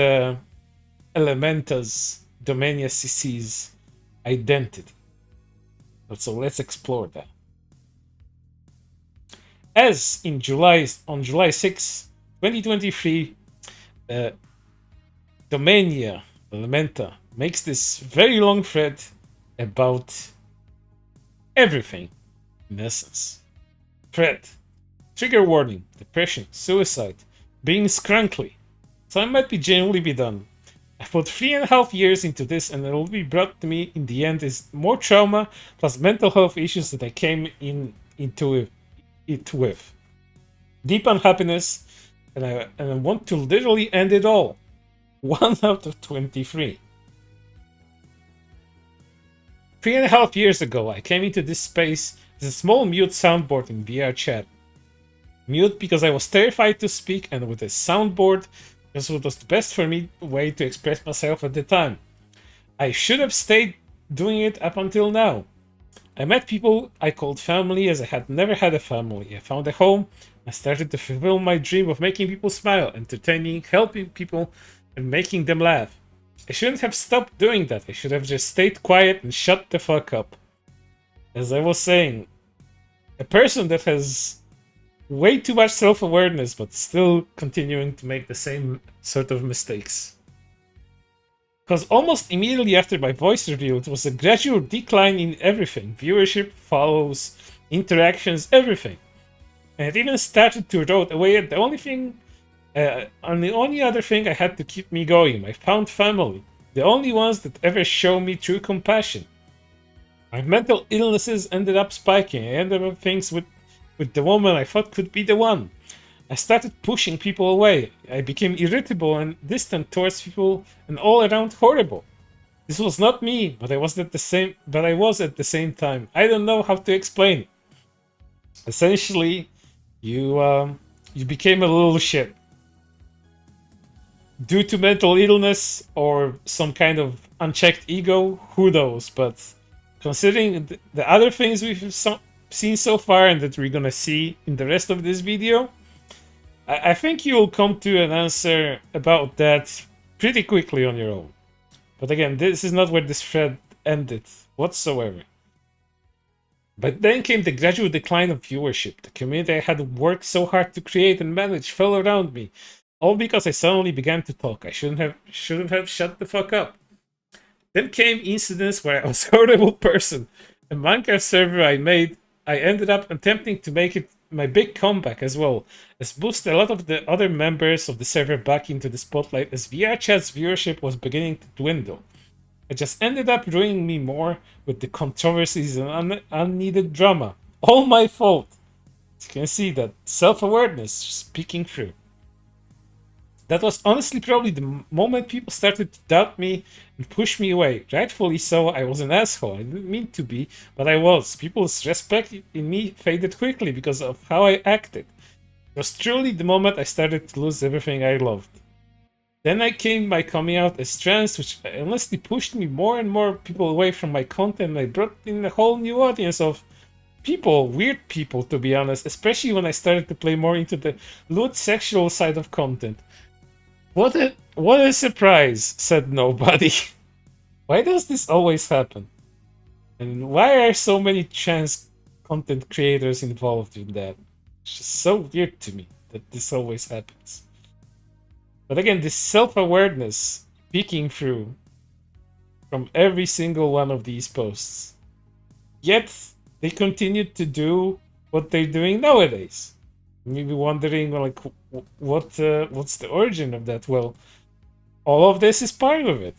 Elementa's Domaniacc's identity. So let's explore that. As on July 6, 2023, Menta makes this very long thread about everything, in essence. Thread. Trigger warning, depression, suicide, being scrunkly. So I might be genuinely be done. I put 3.5 years into this, and it will be brought to me in the end is more trauma plus mental health issues that I came into it with. Deep unhappiness, and I want to literally end it all. 1 out of 23. 3.5 years ago, I came into this space as a small mute soundboard in VR chat. Mute because I was terrified to speak, and with a soundboard because it was the best for me way to express myself at the time. I should have stayed doing it up until now. I met people I called family as I had never had a family. I found a home. I started to fulfill my dream of making people smile, entertaining, helping people, and making them laugh. I shouldn't have stopped doing that. I should have just stayed quiet and shut the fuck up. As I was saying, a person that has way too much self-awareness but still continuing to make the same sort of mistakes. Because almost immediately after my voice reveal, it was a gradual decline in everything. Viewership, follows, interactions, everything. And it even started to erode away at the only other thing I had to keep me going. My found family. The only ones that ever show me true compassion. My mental illnesses ended up spiking. I ended up things with the woman I thought could be the one. I started pushing people away. I became irritable and distant towards people and all around horrible. This was not me, but I was at the same time. I don't know how to explain it. Essentially, you became a little shit. Due to mental illness or some kind of unchecked ego, who knows, but considering the other things we've seen so far and that we're gonna see in the rest of this video, I think you'll come to an answer about that pretty quickly on your own. But again, this is not where this thread ended whatsoever. But then came the gradual decline of viewership. The community I had worked so hard to create and manage fell around me, all because I suddenly began to talk. I shouldn't have shut the fuck up. Then came incidents where I was a horrible person. A Minecraft server I made, I ended up attempting to make it my big comeback as well, as boost a lot of the other members of the server back into the spotlight as VR chat's viewership was beginning to dwindle. It just ended up ruining me more with the controversies and unneeded drama. All my fault. You can see that self-awareness speaking through. That was honestly probably the moment people started to doubt me and push me away. Rightfully so, I was an asshole. I didn't mean to be, but I was. People's respect in me faded quickly because of how I acted. It was truly the moment I started to lose everything I loved. Then I came by coming out as trans, which honestly pushed me more and more people away from my content. I brought in a whole new audience of people, weird people to be honest, especially when I started to play more into the lewd sexual side of content. What a surprise, said nobody. Why does this always happen? And why are so many trans content creators involved in that? It's just so weird to me that this always happens. But again, this self-awareness peeking through from every single one of these posts. Yet, they continued to do what they're doing nowadays. Maybe wondering, like, what's the origin of that? Well, all of this is part of it.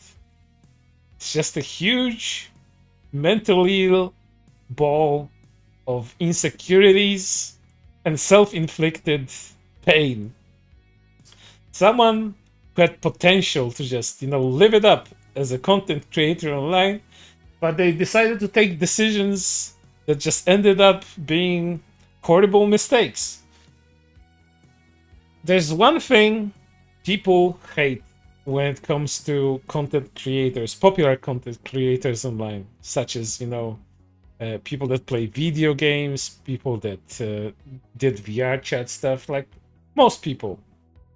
It's just a huge mental ball of insecurities and self-inflicted pain. Someone who had potential to just, live it up as a content creator online, but they decided to take decisions that just ended up being horrible mistakes. There's one thing people hate when it comes to content creators, popular content creators online, such as, people that play video games, people that did VR chat stuff, like most people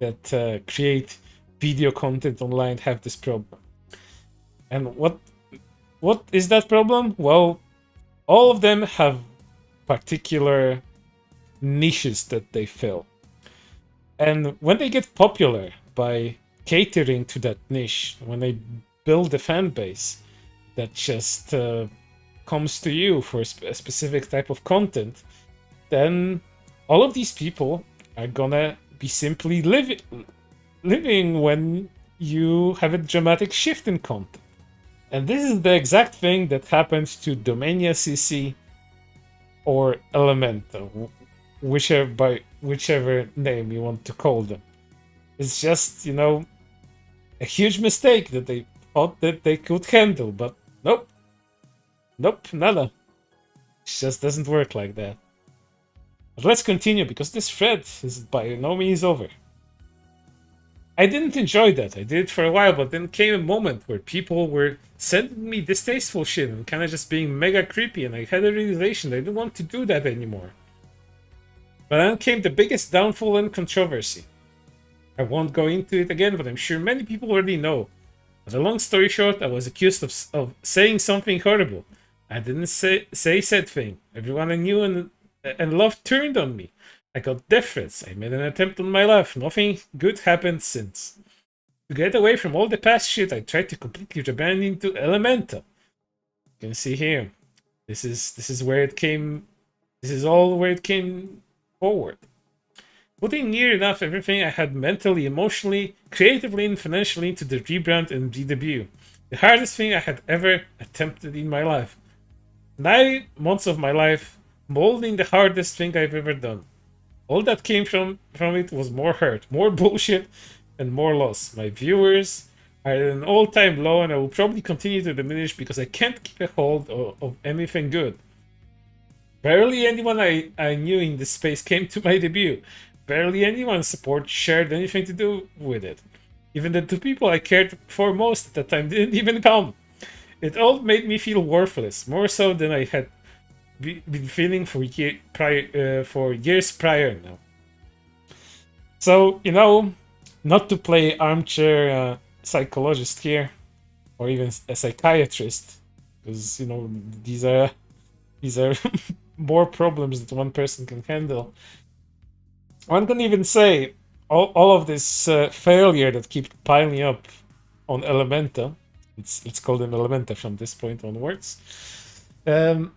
that create video content online have this problem. And what is that problem? Well, all of them have particular niches that they fill. And when they get popular by catering to that niche, when they build a fan base that just comes to you for a specific type of content, then all of these people are gonna be simply living when you have a dramatic shift in content. And this is the exact thing that happens to Domaniacc or Elemental, whichever name you want to call them. It's just, a huge mistake that they thought that they could handle, but nope, nada. It just doesn't work like that. But let's continue, because this thread is by no means over. I didn't enjoy that. I did it for a while, but then came a moment where people were sending me distasteful shit and kind of just being mega creepy, and I had a realization I didn't want to do that anymore. But then came the biggest downfall and controversy. I won't go into it again, but I'm sure many people already know. But a long story short, I was accused of saying something horrible. I didn't say said thing. Everyone I knew and loved turned on me. I got death threats. I made an attempt on my life. Nothing good happened since. To get away from all the past shit, I tried to completely rebrand into Elemental. You can see here. This is where it came. This is all where it came forward. Putting near enough everything I had mentally, emotionally, creatively, and financially into the rebrand and redebut. The hardest thing I had ever attempted in my life. 9 months of my life, molding the hardest thing I've ever done. All that came from it was more hurt, more bullshit, and more loss. My viewers are at an all-time low, and I will probably continue to diminish because I can't keep a hold of anything good. Barely anyone I knew in this space came to my debut. Barely anyone's support shared anything to do with it. Even the 2 people I cared for most at the time didn't even come. It all made me feel worthless, more so than I had been feeling for years prior now. So, not to play armchair psychologist here, or even a psychiatrist, because you know these are more problems that one person can handle. One can even say all of this failure that keeps piling up on Elementa. Let's call them Elementa from this point onwards. Um,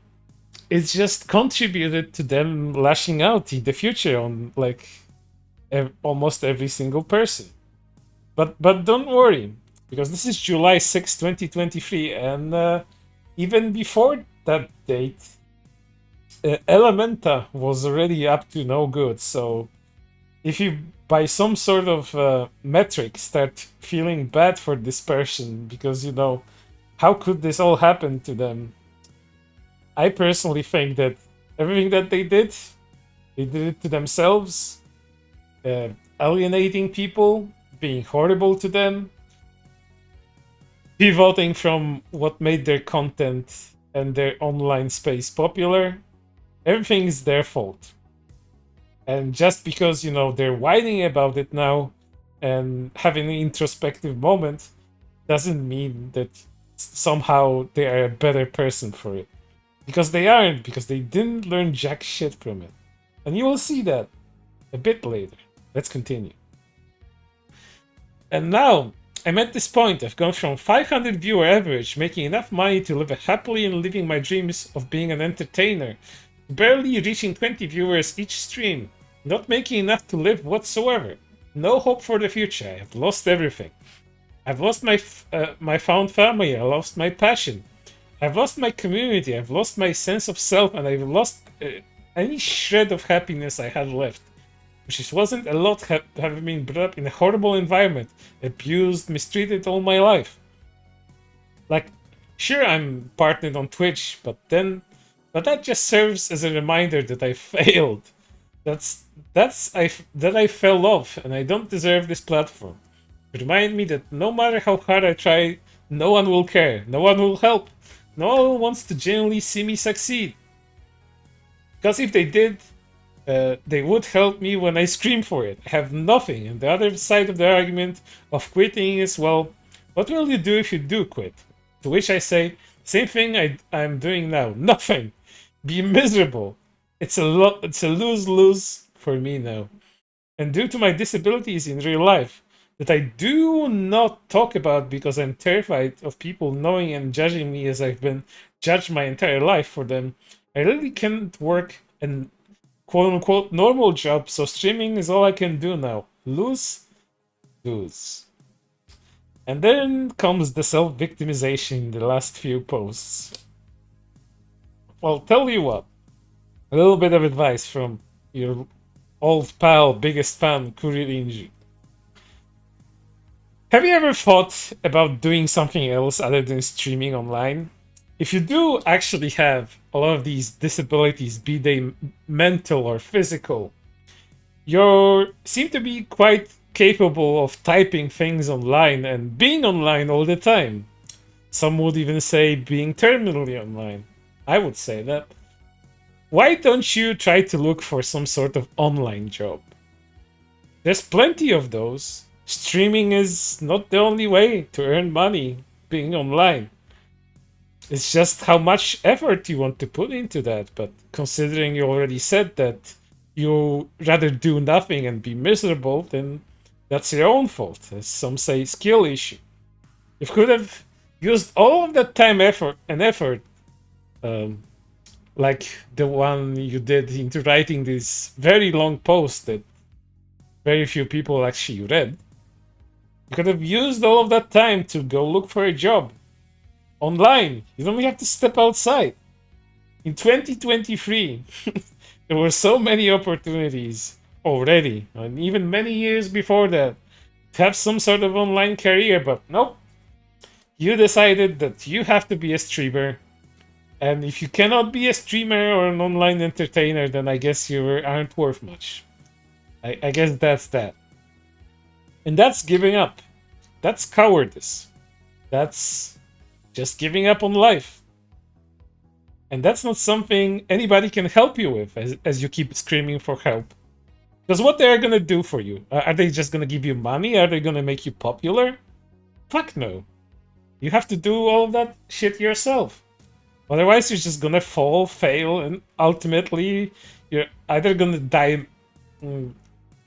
it's just contributed to them lashing out in the future on like almost every single person. But don't worry, because this is July 6th, 2023, and even before that date, Elementa was already up to no good. So if you, by some sort of metric, start feeling bad for this person because you know how could this all happen to them, I personally think that everything that they did it to themselves, uh, alienating people, being horrible to them, pivoting from what made their content and their online space popular. Everything is their fault. And just because, you know, they're whining about it now and having an introspective moment doesn't mean that somehow they are a better person for it. Because they aren't, because they didn't learn jack shit from it. And you will see that a bit later. Let's continue. And now, I'm at this point. I've gone from 500 viewer average, making enough money to live happily and living my dreams of being an entertainer, barely reaching 20 viewers each stream, not making enough to live whatsoever. No hope for the future. I have lost everything. I've lost my found family. I lost my passion. I've lost my community. I've lost my sense of self, and I've lost any shred of happiness I had left. Which wasn't a lot, having been brought up in a horrible environment, abused, mistreated all my life. Like, sure, I'm partnered on Twitch, but that just serves as a reminder that I failed. That I fell off, and I don't deserve this platform. Remind me that no matter how hard I try, no one will care, no one will help, no one wants to genuinely see me succeed. Because if they did, they would help me when I scream for it. I have nothing, and the other side of the argument of quitting is, well, what will you do if you do quit? To which I say, same thing I'm doing now, nothing. Be miserable. It's a lose-lose for me now. And due to my disabilities in real life, that I do not talk about because I'm terrified of people knowing and judging me as I've been judged my entire life for them, I really can't work an quote-unquote normal job, so streaming is all I can do now. Lose. And then comes the self-victimization in the last few posts. Well, tell you what, a little bit of advice from your old pal, biggest fan, Kuri Rinji. Have you ever thought about doing something else other than streaming online? If you do actually have a lot of these disabilities, be they mental or physical, you seem to be quite capable of typing things online and being online all the time. Some would even say being terminally online. I would say that. Why don't you try to look for some sort of online job? There's plenty of those. Streaming is not the only way to earn money being online. It's just how much effort you want to put into that. But considering you already said that you rather do nothing and be miserable, then that's your own fault. As some say, skill issue. You could have used all of that time, effort, like the one you did into writing this very long post that very few people actually read. You could have used all of that time to go look for a job online. You don't have to step outside. In 2023, there were so many opportunities already, and even many years before that, to have some sort of online career, but nope. You decided that you have to be a streamer, and if you cannot be a streamer or an online entertainer, then I guess you aren't worth much. I guess that's that. And that's giving up. That's cowardice. That's just giving up on life. And that's not something anybody can help you with as you keep screaming for help. Because what they're gonna do for you? Are they just gonna give you money? Are they gonna make you popular? Fuck no. You have to do all of that shit yourself. Otherwise, you're just gonna fall, fail, and ultimately, you're either gonna die mm,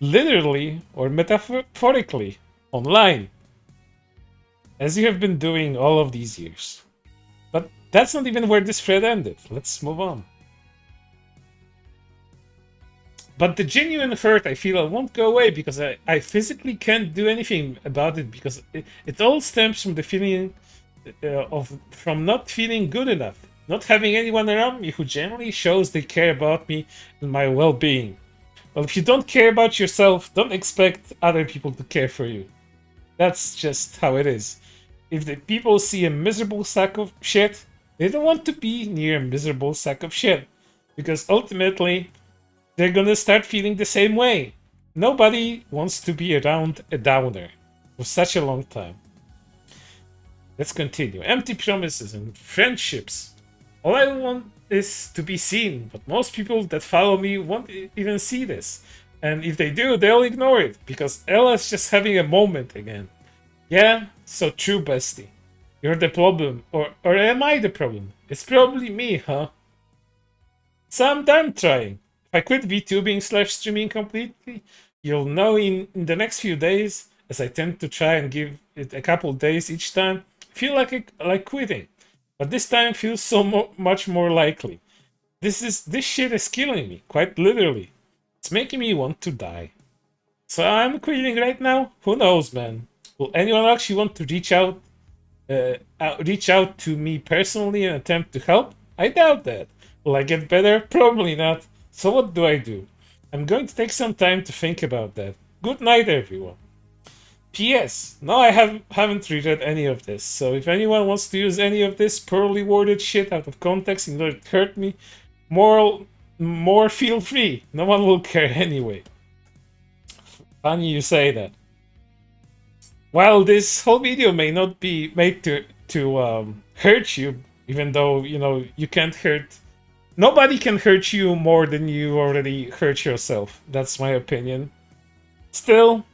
literally or metaphorically online, as you have been doing all of these years. But that's not even where this thread ended. Let's move on. But the genuine hurt, I feel, won't go away because I physically can't do anything about it because it all stems from the feeling from not feeling good enough, not having anyone around me who generally shows they care about me and my well-being. Well, if you don't care about yourself, don't expect other people to care for you. That's just how it is. If the people see a miserable sack of shit, they don't want to be near a miserable sack of shit. Because ultimately, they're gonna start feeling the same way. Nobody wants to be around a downer for such a long time. Let's continue. Empty promises and friendships. All I want is to be seen, but most people that follow me won't even see this. And if they do, they'll ignore it, because Ella's just having a moment again. Yeah, so true, bestie. You're the problem, or am I the problem? It's probably me, huh? So I'm done trying. If I quit VTubing/streaming completely, you'll know in the next few days, as I tend to try and give it a couple days each time, feel like quitting. But this time feels so much more likely. This shit is killing me, quite literally. It's making me want to die. So I'm quitting right now? Who knows, man? Will anyone actually want to reach out to me personally and attempt to help? I doubt that. Will I get better? Probably not. So what do I do? I'm going to take some time to think about that. Good night, everyone. P.S. No, I haven't reread any of this, so if anyone wants to use any of this poorly worded shit out of context in order to hurt me, more feel free. No one will care anyway. Funny you say that. While this whole video may not be made to hurt you, even though you can't hurt. Nobody can hurt you more than you already hurt yourself. That's my opinion. Still,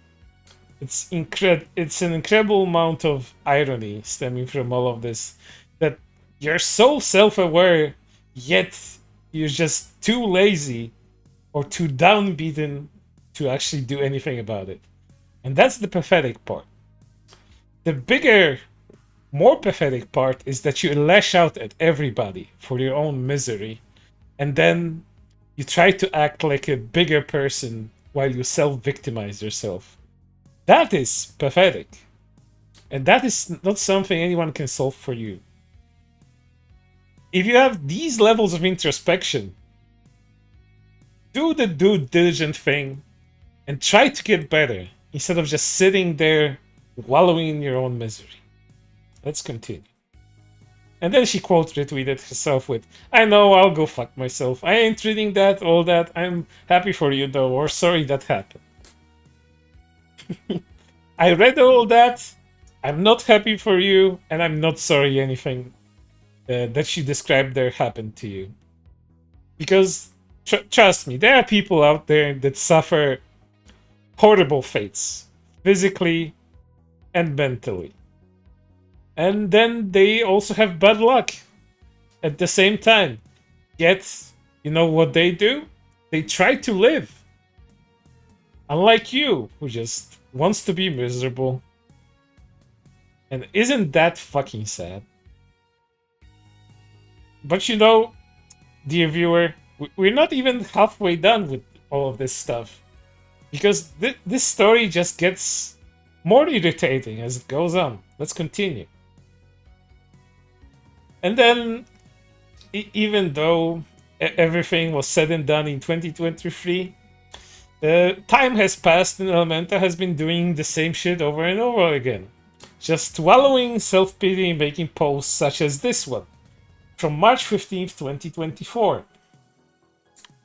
it's an incredible amount of irony stemming from all of this. That you're so self-aware, yet you're just too lazy or too downbeaten to actually do anything about it. And that's the pathetic part. The bigger, more pathetic part is that you lash out at everybody for your own misery, and then you try to act like a bigger person while you self-victimize yourself. That is pathetic. And that is not something anyone can solve for you. If you have these levels of introspection, do the due diligent thing and try to get better instead of just sitting there wallowing in your own misery. Let's continue. And then she quote retweeted herself with, I know, I'll go fuck myself. I ain't reading that, all that. I'm happy for you though, or sorry that happened. I read all that. I'm not happy for you, and I'm not sorry anything that she described there happened to you. Because, trust me, there are people out there that suffer horrible fates, physically and mentally. And then they also have bad luck at the same time. Yet, you know what they do? They try to live. Unlike you, who just wants to be miserable. And isn't that fucking sad? But you know, dear viewer, we're not even halfway done with all of this stuff. Because this story just gets more irritating as it goes on. Let's continue. And then, even though everything was said and done in 2023, time has passed and Menta has been doing the same shit over and over again. Just wallowing self-pity and making posts such as this one, from March 15th, 2024.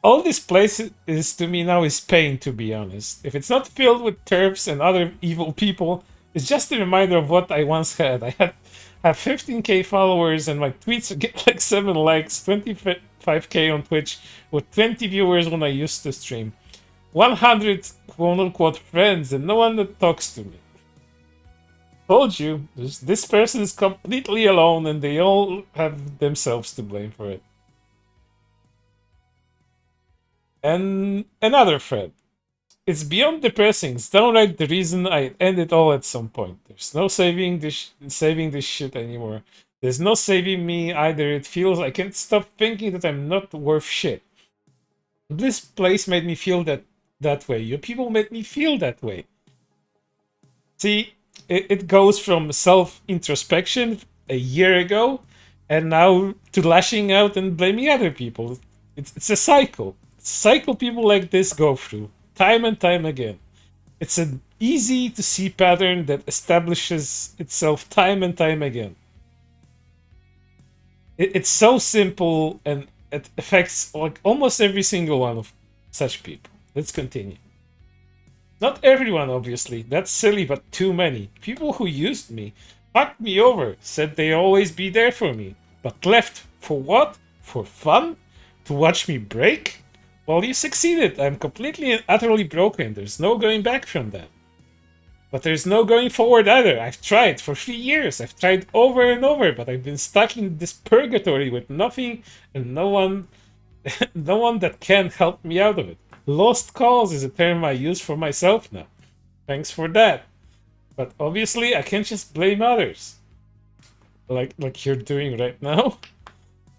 All this place is to me now is pain, to be honest. If it's not filled with TERFs and other evil people, it's just a reminder of what I once had. I have 15k followers and my tweets get like 7 likes, 25k on Twitch, with 20 viewers when I used to stream. 100 quote-unquote friends and no one that talks to me. Told you, this person is completely alone and they all have themselves to blame for it. And another thread. It's beyond depressing. It's downright the reason I end it all at some point. There's no saving this shit anymore. There's no saving me either. It feels I can't stop thinking that I'm not worth shit. This place made me feel that way. Your people made me feel that way. See, it goes from self-introspection a year ago and now to lashing out and blaming other people. It's a cycle. It's a cycle people like this go through time and time again. It's an easy to see pattern that establishes itself time and time again. It's so simple and it affects like almost every single one of such people. Let's continue. Not everyone, obviously. That's silly, but too many. People who used me, fucked me over, said they'd always be there for me. But left. For what? For fun? To watch me break? Well, you succeeded. I'm completely and utterly broken. There's no going back from that. But there's no going forward either. I've tried for 3 years. I've tried over and over, but I've been stuck in this purgatory with nothing and no one, no one that can help me out of it. Lost cause is a term I use for myself now. Thanks for that. But obviously, I can't just blame others, like you're doing right now.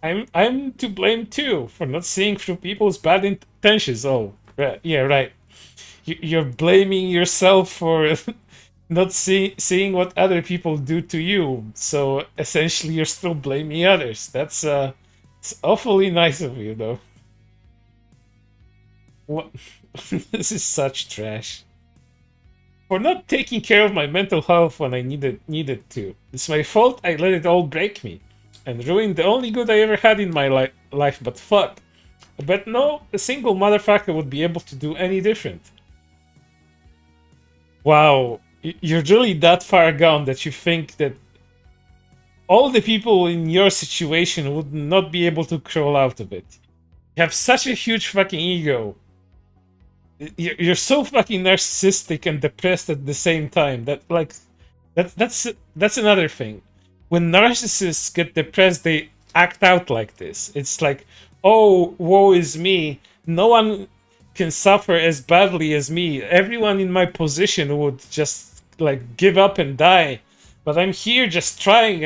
I'm to blame too for not seeing through people's bad intentions. Oh, right, yeah, right. You're blaming yourself for not seeing what other people do to you. So essentially, you're still blaming others. That's it's awfully nice of you, though. What? This is such trash. For not taking care of my mental health when I needed to. It's my fault I let it all break me and ruin the only good I ever had in my life. But fuck, I bet no a single motherfucker would be able to do any different. Wow, you're really that far gone that you think that all the people in your situation would not be able to crawl out of it. You have such a huge fucking ego. You're so fucking narcissistic and depressed at the same time that like that's another thing. When narcissists get depressed, they act out like this. It's like, oh, woe is me. No one can suffer as badly as me. Everyone in my position would just like give up and die, but I'm here just trying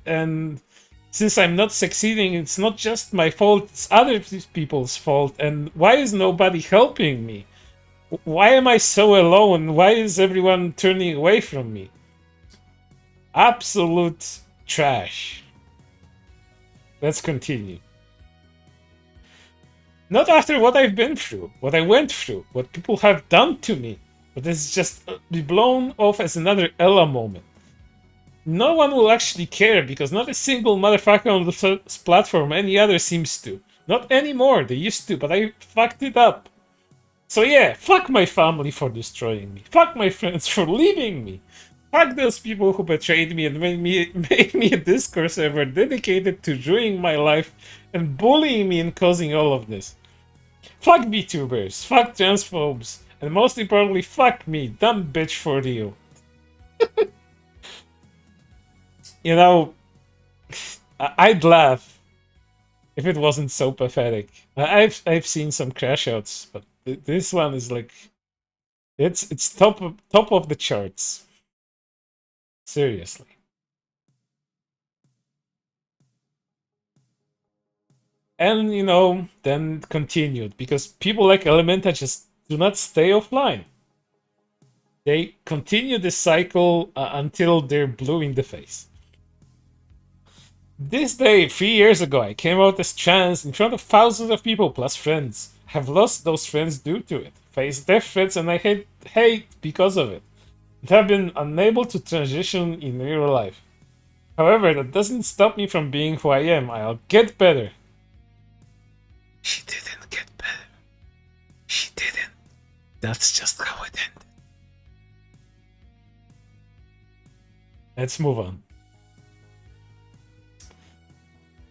and since I'm not succeeding, it's not just my fault, it's other people's fault. And why is nobody helping me? Why am I so alone? Why is everyone turning away from me? Absolute trash. Let's continue. Not after what I've been through, what I went through, what people have done to me. But this just be blown off as another Ella moment. No one will actually care because not a single motherfucker on the platform any other seems to. Not anymore, they used to, but I fucked it up. So yeah, fuck my family for destroying me. Fuck my friends for leaving me. Fuck those people who betrayed me and made me a Discord server dedicated to ruining my life and bullying me and causing all of this. Fuck VTubers, fuck transphobes, and most importantly, fuck me, dumb bitch for real. You know, I'd laugh if it wasn't so pathetic. I've seen some crash outs, but this one is like it's top of the charts. Seriously. And you know, then continued because people like Elementa just do not stay offline. They continue this cycle until they're blue in the face. This day, 3 years ago, I came out as trans in front of thousands of people plus friends. Have lost those friends due to it. Faced death threats and I hate because of it. And have been unable to transition in real life. However, that doesn't stop me from being who I am. I'll get better. She didn't get better. She didn't. That's just how it ended. Let's move on.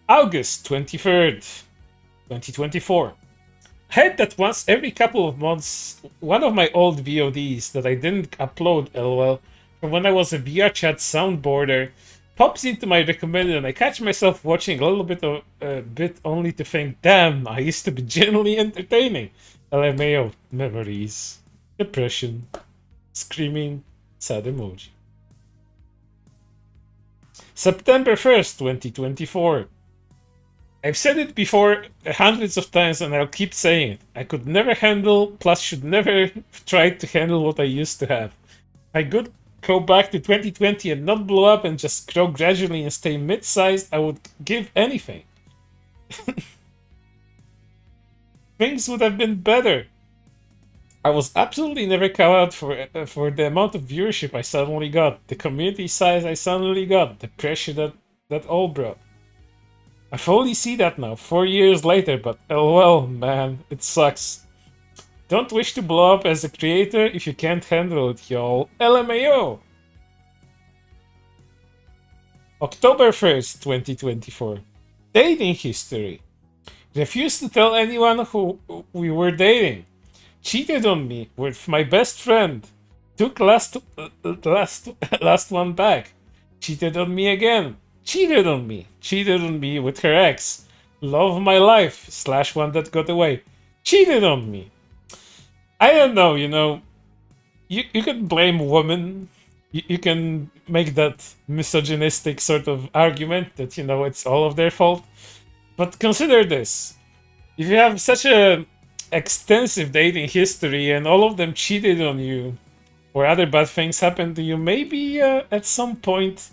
August 23rd, 2024. I had that once every couple of months, one of my old VODs that I didn't upload LOL from when I was a VR chat soundboarder pops into my recommended, and I catch myself watching a little bit of a bit only to think, damn, I used to be genuinely entertaining. LMAO, memories, depression, screaming, sad emoji. September 1st, 2024. I've said it before hundreds of times and I'll keep saying it. I could never handle, plus should never try to handle what I used to have. I could go back to 2020 and not blow up and just grow gradually and stay mid-sized. I would give anything. Things would have been better. I was absolutely never cut out for the amount of viewership I suddenly got, the community size I suddenly got, the pressure that all brought. I fully see that now, 4 years later, but LOL, man, it sucks. Don't wish to blow up as a creator if you can't handle it, y'all. LMAO! October 1st, 2024. Dating history. Refused to tell anyone who we were dating. Cheated on me with my best friend. Took last one back. Cheated on me again. Cheated on me. Cheated on me with her ex. Love of my life / one that got away. Cheated on me. I don't know, you can blame women. You can make that misogynistic sort of argument that, it's all of their fault. But consider this. If you have such a extensive dating history and all of them cheated on you or other bad things happened to you, maybe at some point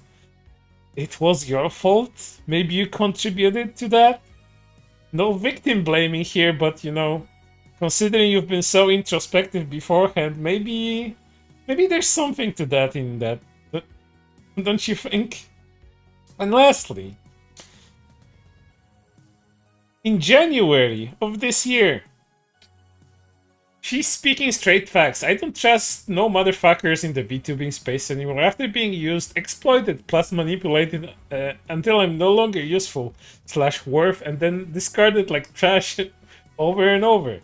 it was your fault. Maybe you contributed to that. No victim blaming here, but considering you've been so introspective beforehand, maybe there's something to that in that. Don't you think? And lastly, in January of this year, she's speaking straight facts. I don't trust no motherfuckers in the VTubing space anymore after being used, exploited, plus manipulated until I'm no longer useful / worth and then discarded like trash over and over.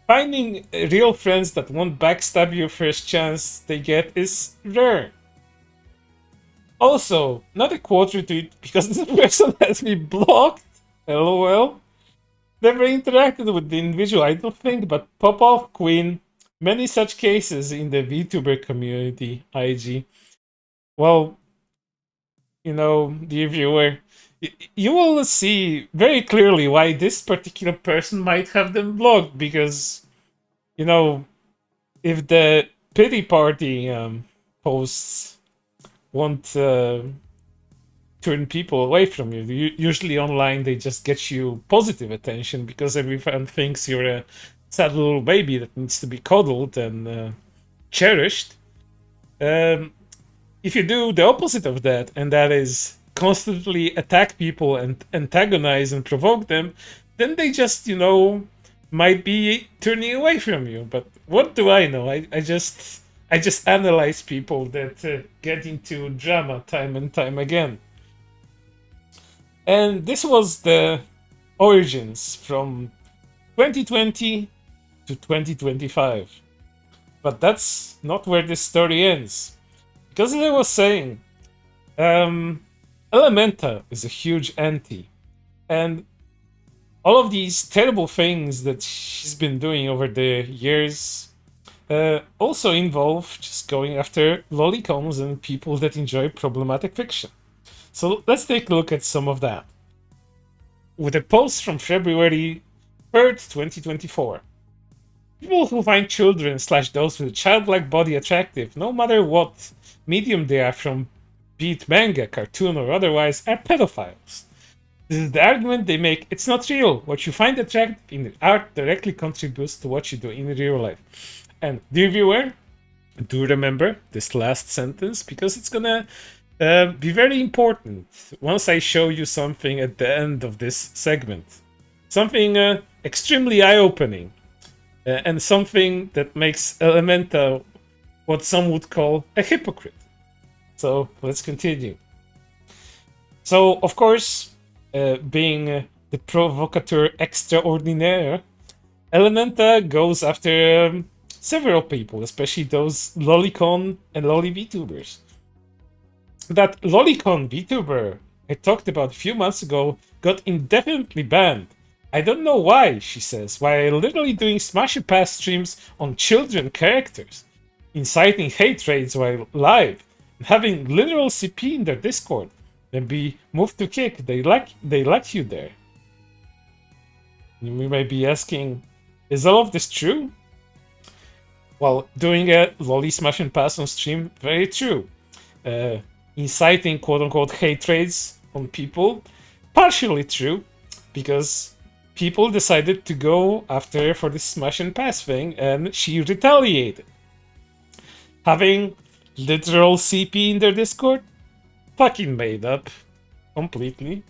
Finding real friends that won't backstab you first chance they get is rare. Also, not a quote retweet because this person has me blocked. LOL. Never interacted with the individual, I don't think, but pop off queen. Many such cases in the VTuber community, IG. Well, dear viewer, you will see very clearly why this particular person might have them blocked, because, if the pity party posts won't turn people away from you. Usually online they just get you positive attention because everyone thinks you're a sad little baby that needs to be coddled and cherished. If you do the opposite of that, and that is constantly attack people and antagonize and provoke them, then they just, might be turning away from you. But what do I know? I just analyze people that get into drama time and time again. And this was the origins from 2020 to 2025. But that's not where this story ends. Because as I was saying, Menta is a huge anti. And all of these terrible things that she's been doing over the years also involve just going after lollicoms and people that enjoy problematic fiction. So let's take a look at some of that. With a post from February 3rd, 2024. People who find children / those with a childlike body attractive, no matter what medium they are from, be it manga, cartoon, or otherwise, are pedophiles. This is the argument they make. It's not real. What you find attractive in the art directly contributes to what you do in real life. And dear viewer, do remember this last sentence, because it's gonna be very important once I show you something at the end of this segment. Something extremely eye-opening and something that makes Menta what some would call a hypocrite. So let's continue. So, of course, being the provocateur extraordinaire, Menta goes after several people, especially those lolicon and lolly VTubers. That lolicon VTuber I talked about a few months ago got indefinitely banned. I don't know why, she says, while literally doing smash and pass streams on children characters, inciting hate raids while live, and having literal CP in their Discord, then be moved to kick. They like you there. You may be asking, is all of this true? Well, doing a lolly smash and pass on stream, very true. Inciting quote-unquote hate raids on people, partially true, because people decided to go after her for this smash and pass thing, and she retaliated. Having literal CP in their Discord, fucking made up, completely.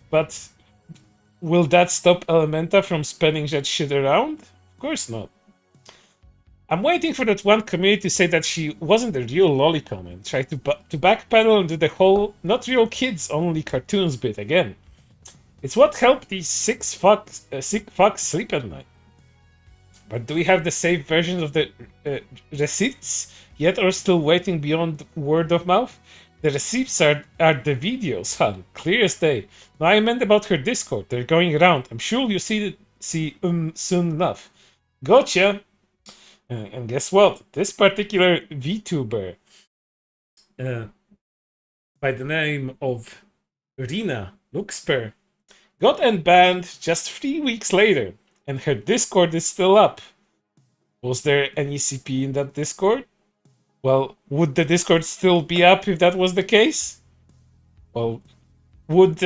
But will that stop Elementa from spreading that shit around? Of course not. I'm waiting for that one community to say that she wasn't a real lolicon and try to backpedal and do the whole not real kids only cartoons bit again. It's what helped these sick fucks sleep at night. But do we have the saved versions of the receipts yet, or still waiting beyond word of mouth? The receipts are the videos, hun, clear as day. No, I meant about her Discord. They're going around. I'm sure you'll see soon enough. Gotcha. And guess what? This particular VTuber by the name of Rina Luxper got unbanned just 3 weeks later, and her Discord is still up. Was there any CP in that Discord? Well, would the Discord still be up if that was the case? Well, would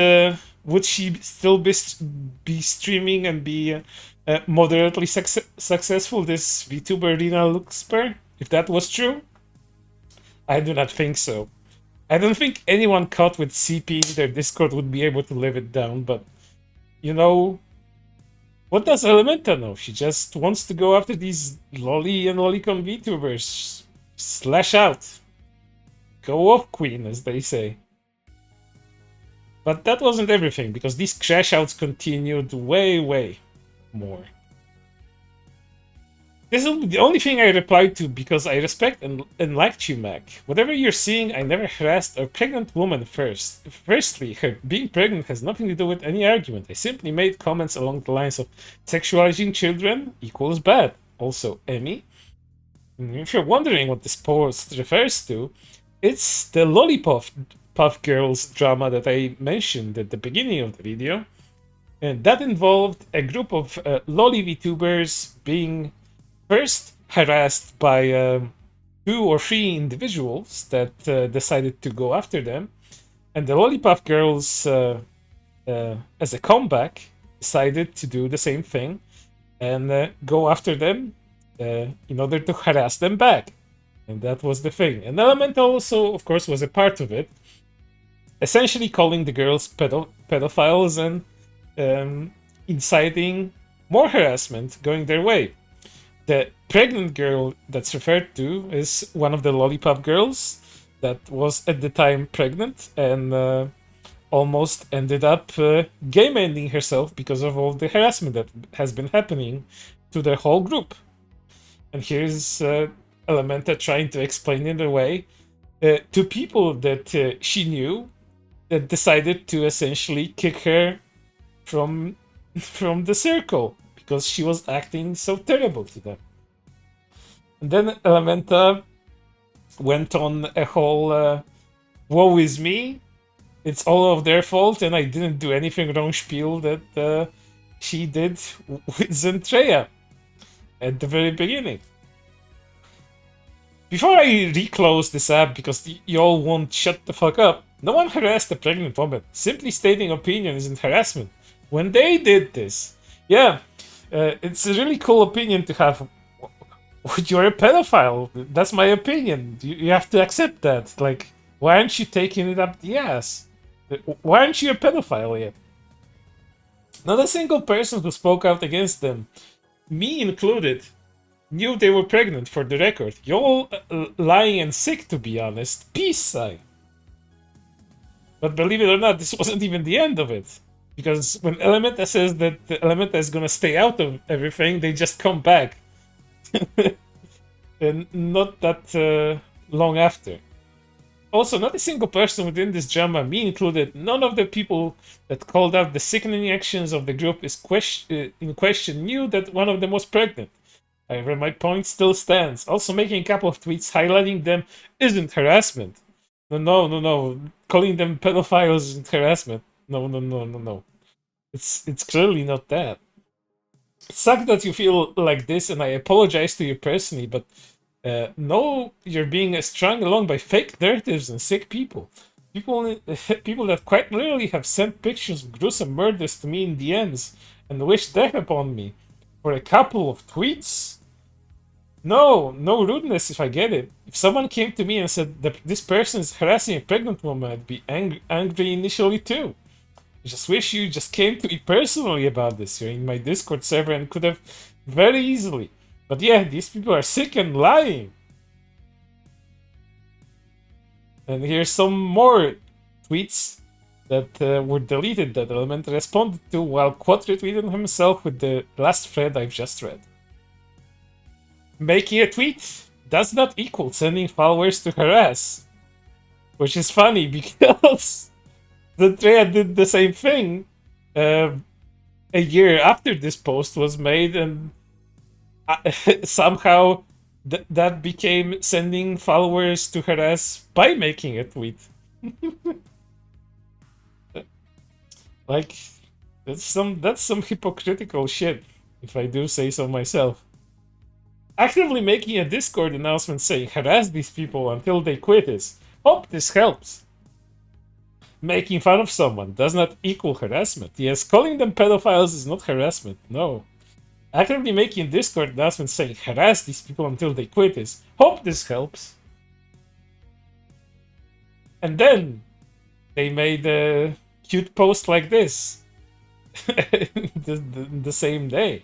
she still be streaming and be moderately successful, this VTuber Rina Luxper, if that was true? I do not think so. I don't think anyone caught with CP in their Discord would be able to live it down, but you know, what does Elementa know? She just wants to go after these lolly and lolicon VTubers. Slash out. Go off, queen, as they say. But that wasn't everything, because these crash outs continued way more. This is the only thing I replied to because I respect and like you, Mac. Whatever you're seeing, I never harassed a pregnant woman first. Firstly, her being pregnant has nothing to do with any argument. I simply made comments along the lines of sexualizing children equals bad. Also, Emmy. If you're wondering what this post refers to, it's the Lollipop Puff Girls drama that I mentioned at the beginning of the video. And that involved a group of lolly VTubers being first harassed by 2 or 3 individuals that decided to go after them. And the Lollipop Girls, as a comeback, decided to do the same thing and go after them in order to harass them back. And that was the thing. And Element also, of course, was a part of it, essentially calling the girls pedophiles and inciting more harassment going their way. The pregnant girl that's referred to is one of the Lollipop Girls that was at the time pregnant and almost ended up game ending herself because of all the harassment that has been happening to their whole group. And here's Elementa trying to explain it away to people that she knew that decided to essentially kick her from the circle because she was acting so terrible to them. And then Elementa went on a whole woe is me, it's all of their fault and I didn't do anything wrong spiel that she did with Zentreya at the very beginning. Before I reclose this app because y'all won't shut the fuck up, no one harassed a pregnant woman. Simply stating opinion isn't harassment. When they did this, yeah, it's a really cool opinion to have. You're a pedophile. That's my opinion. You have to accept that. Like, why aren't you taking it up the ass? Why aren't you a pedophile yet? Not a single person who spoke out against them, me included, knew they were pregnant, for the record. You're all lying and sick, to be honest. Peace sign. But believe it or not, this wasn't even the end of it. Because when Elementa says that the Elementa is gonna stay out of everything, they just come back. and not that long after. Also, not a single person within this drama, me included, none of the people that called out the sickening actions of the group in question knew that one of them was pregnant. However, my point still stands. Also, making a couple of tweets highlighting them isn't harassment. No. Calling them pedophiles isn't harassment. No. It's clearly not that. It sucks that you feel like this, and I apologize to you personally, but no, you're being strung along by fake narratives and sick people. People that quite literally have sent pictures of gruesome murders to me in DMs and wish death upon me for a couple of tweets. No rudeness if I get it. If someone came to me and said that this person is harassing a pregnant woman, I'd be angry initially too. I just wish you just came to me personally about this. You're in my Discord server and could have very easily. But yeah, these people are sick and lying. And here's some more tweets that were deleted that Element responded to while quote retweeted himself with the last thread I've just read. Making a tweet does not equal sending followers to harass. Which is funny because the thread did the same thing a year after this post was made, and somehow that became sending followers to harass by making a tweet. Like, that's some hypocritical shit, if I do say so myself. Actively making a Discord announcement saying harass these people until they quit is, hope this helps. Making fun of someone does not equal harassment. Yes, calling them pedophiles is not harassment, no. Actively making a Discord announcement saying harass these people until they quit is, hope this helps. And then they made a cute post like this the same day.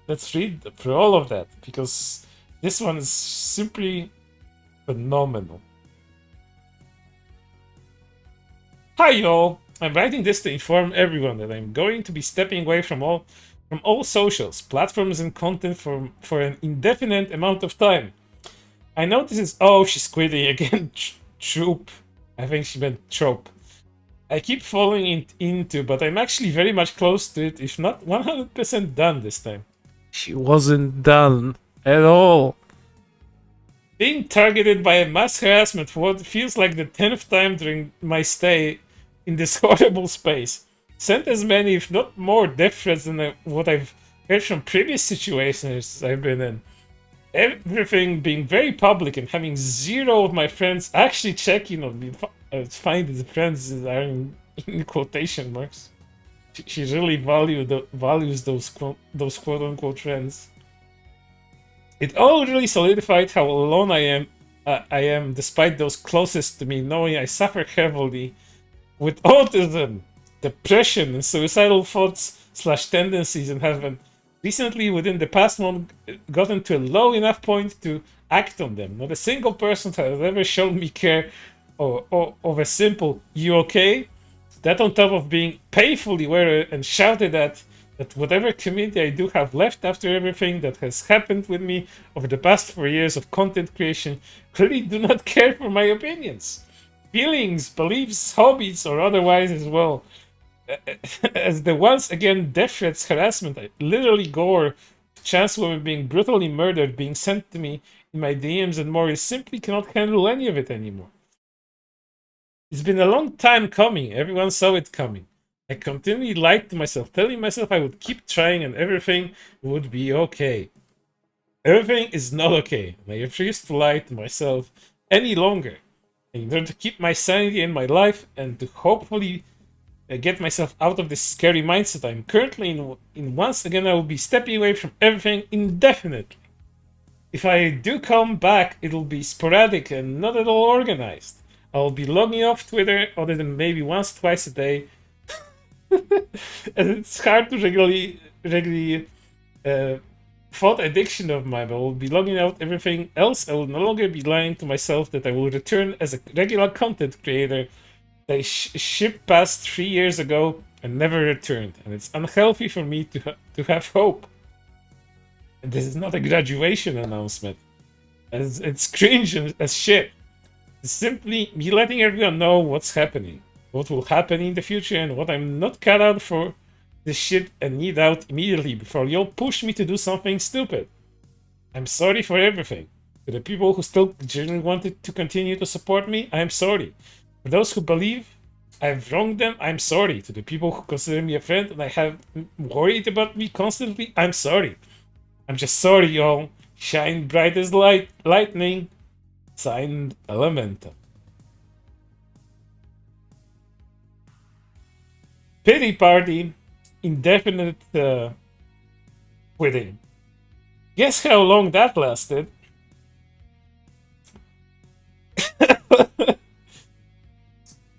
Let's read through all of that, because this one is simply phenomenal. Hi y'all! I'm writing this to inform everyone that I'm going to be stepping away from all socials, platforms, and content for an indefinite amount of time. I know this is... Oh, she's quitting again. Troop. I think she meant trope. I keep falling into, but I'm actually very much close to it, if not 100% done this time. She wasn't done at all. Being targeted by a mass harassment for what feels like the 10th time during my stay in this horrible space. Sent as many, if not more, death threats than what I've heard from previous situations I've been in. Everything being very public and having zero of my friends actually checking on me. Find the friends are in quotation marks. She really values those quote-unquote friends. It all really solidified how alone I am, despite those closest to me knowing I suffer heavily with autism, depression, and suicidal thoughts / tendencies, and have recently, within the past month, gotten to a low enough point to act on them. Not a single person has ever shown me care or of a simple "you okay?" That on top of being painfully aware and shouted at that whatever community I do have left after everything that has happened with me over the past 4 years of content creation clearly do not care for my opinions, feelings, beliefs, hobbies, or otherwise as well. As the once again death threats, harassment, literally gore, trans women being brutally murdered, being sent to me in my DMs and more, I simply cannot handle any of it anymore. It's been a long time coming. Everyone saw it coming. I continually lied to myself, telling myself I would keep trying and everything would be okay. Everything is not okay, and I refuse to lie to myself any longer. In order to keep my sanity in my life and to hopefully get myself out of this scary mindset I'm currently in, once again I will be stepping away from everything indefinitely. If I do come back, it'll be sporadic and not at all organized. I'll be logging off Twitter other than maybe once, twice a day. And it's hard to regularly thought addiction of mine, but I will be logging out everything else. I will no longer be lying to myself that I will return as a regular content creator that I shipped past 3 years ago and never returned. And it's unhealthy for me to have hope. This is not a graduation announcement. It's cringe as shit. It's simply me letting everyone know what's happening, what will happen in the future, and what I'm not cut out for this shit and need out immediately before you'll push me to do something stupid. I'm sorry for everything. To the people who still genuinely wanted to continue to support me, I'm sorry. For those who believe I've wronged them, I'm sorry. To the people who consider me a friend and I have worried about me constantly, I'm sorry. I'm just sorry, y'all. Shine bright as lightning. Signed, Elementa. Pity party. Indefinite quitting. Guess how long that lasted?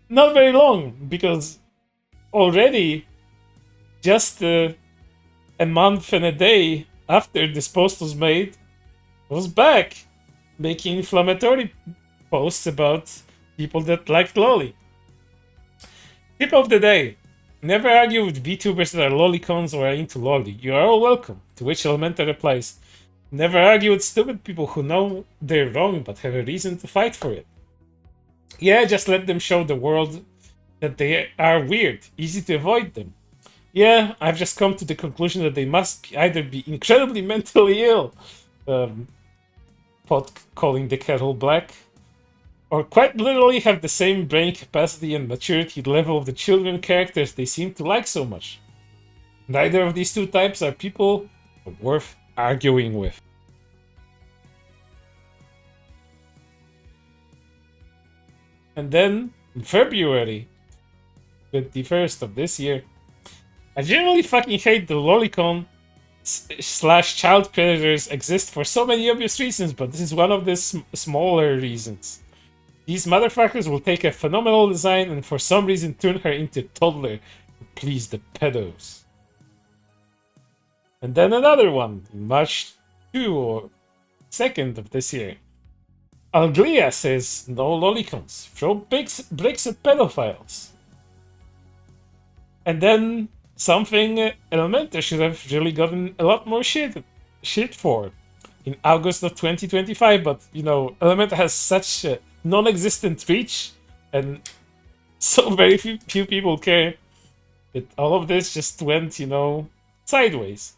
Not very long, because already just a month and a day after this post was made, was back making inflammatory posts about people that liked lolly. Tip of the day. Never argue with VTubers that are lolicons or are into lolly. You are all welcome. To which Elementa replies, never argue with stupid people who know they're wrong but have a reason to fight for it. Yeah, just let them show the world that they are weird, easy to avoid them. Yeah, I've just come to the conclusion that they must either be incredibly mentally ill, pot calling the kettle black, or quite literally have the same brain capacity and maturity level of the children characters they seem to like so much. Neither of these two types are people worth arguing with. And then, in February 21st of this year, I generally fucking hate the lolicon slash child predators exist for so many obvious reasons, but this is one of the smaller reasons. These motherfuckers will take a phenomenal design and for some reason turn her into a toddler to please the pedos. And then another one, March 2 or 2nd of this year. Alglia says, no lolicons, throw bricks at pedophiles. And then something Elementa should have really gotten a lot more shit for in August of 2025, but you know, Elementa has such a non-existent reach and so very few people care that all of this just went, you know, sideways.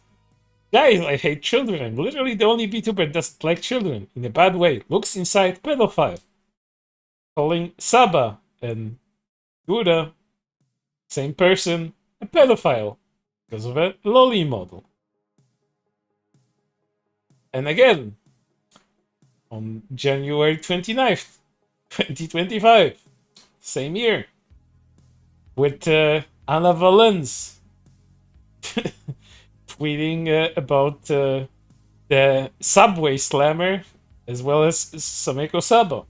Guys, I hate children. I'm literally the only VTuber that doesn't like children in a bad way. Looks inside pedophile. Calling Saba and Gura, same person, a pedophile because of a lolly model. And again, on January 29th, 2025, same year, with Anna Valens tweeting about the Subway Slammer as well as Sameko Sabo.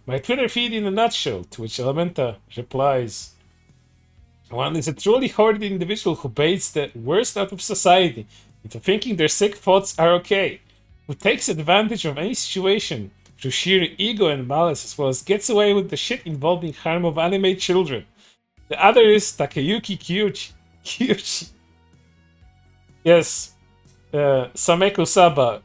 My Twitter feed in a nutshell, to which Elementa replies, one is a truly horrid individual who baits the worst out of society into thinking their sick thoughts are okay, who takes advantage of any situation through sheer ego and malice, as well as gets away with the shit involving harm of anime children. The other is Takeyuki Kyuchi. Yes, Sameko Saba,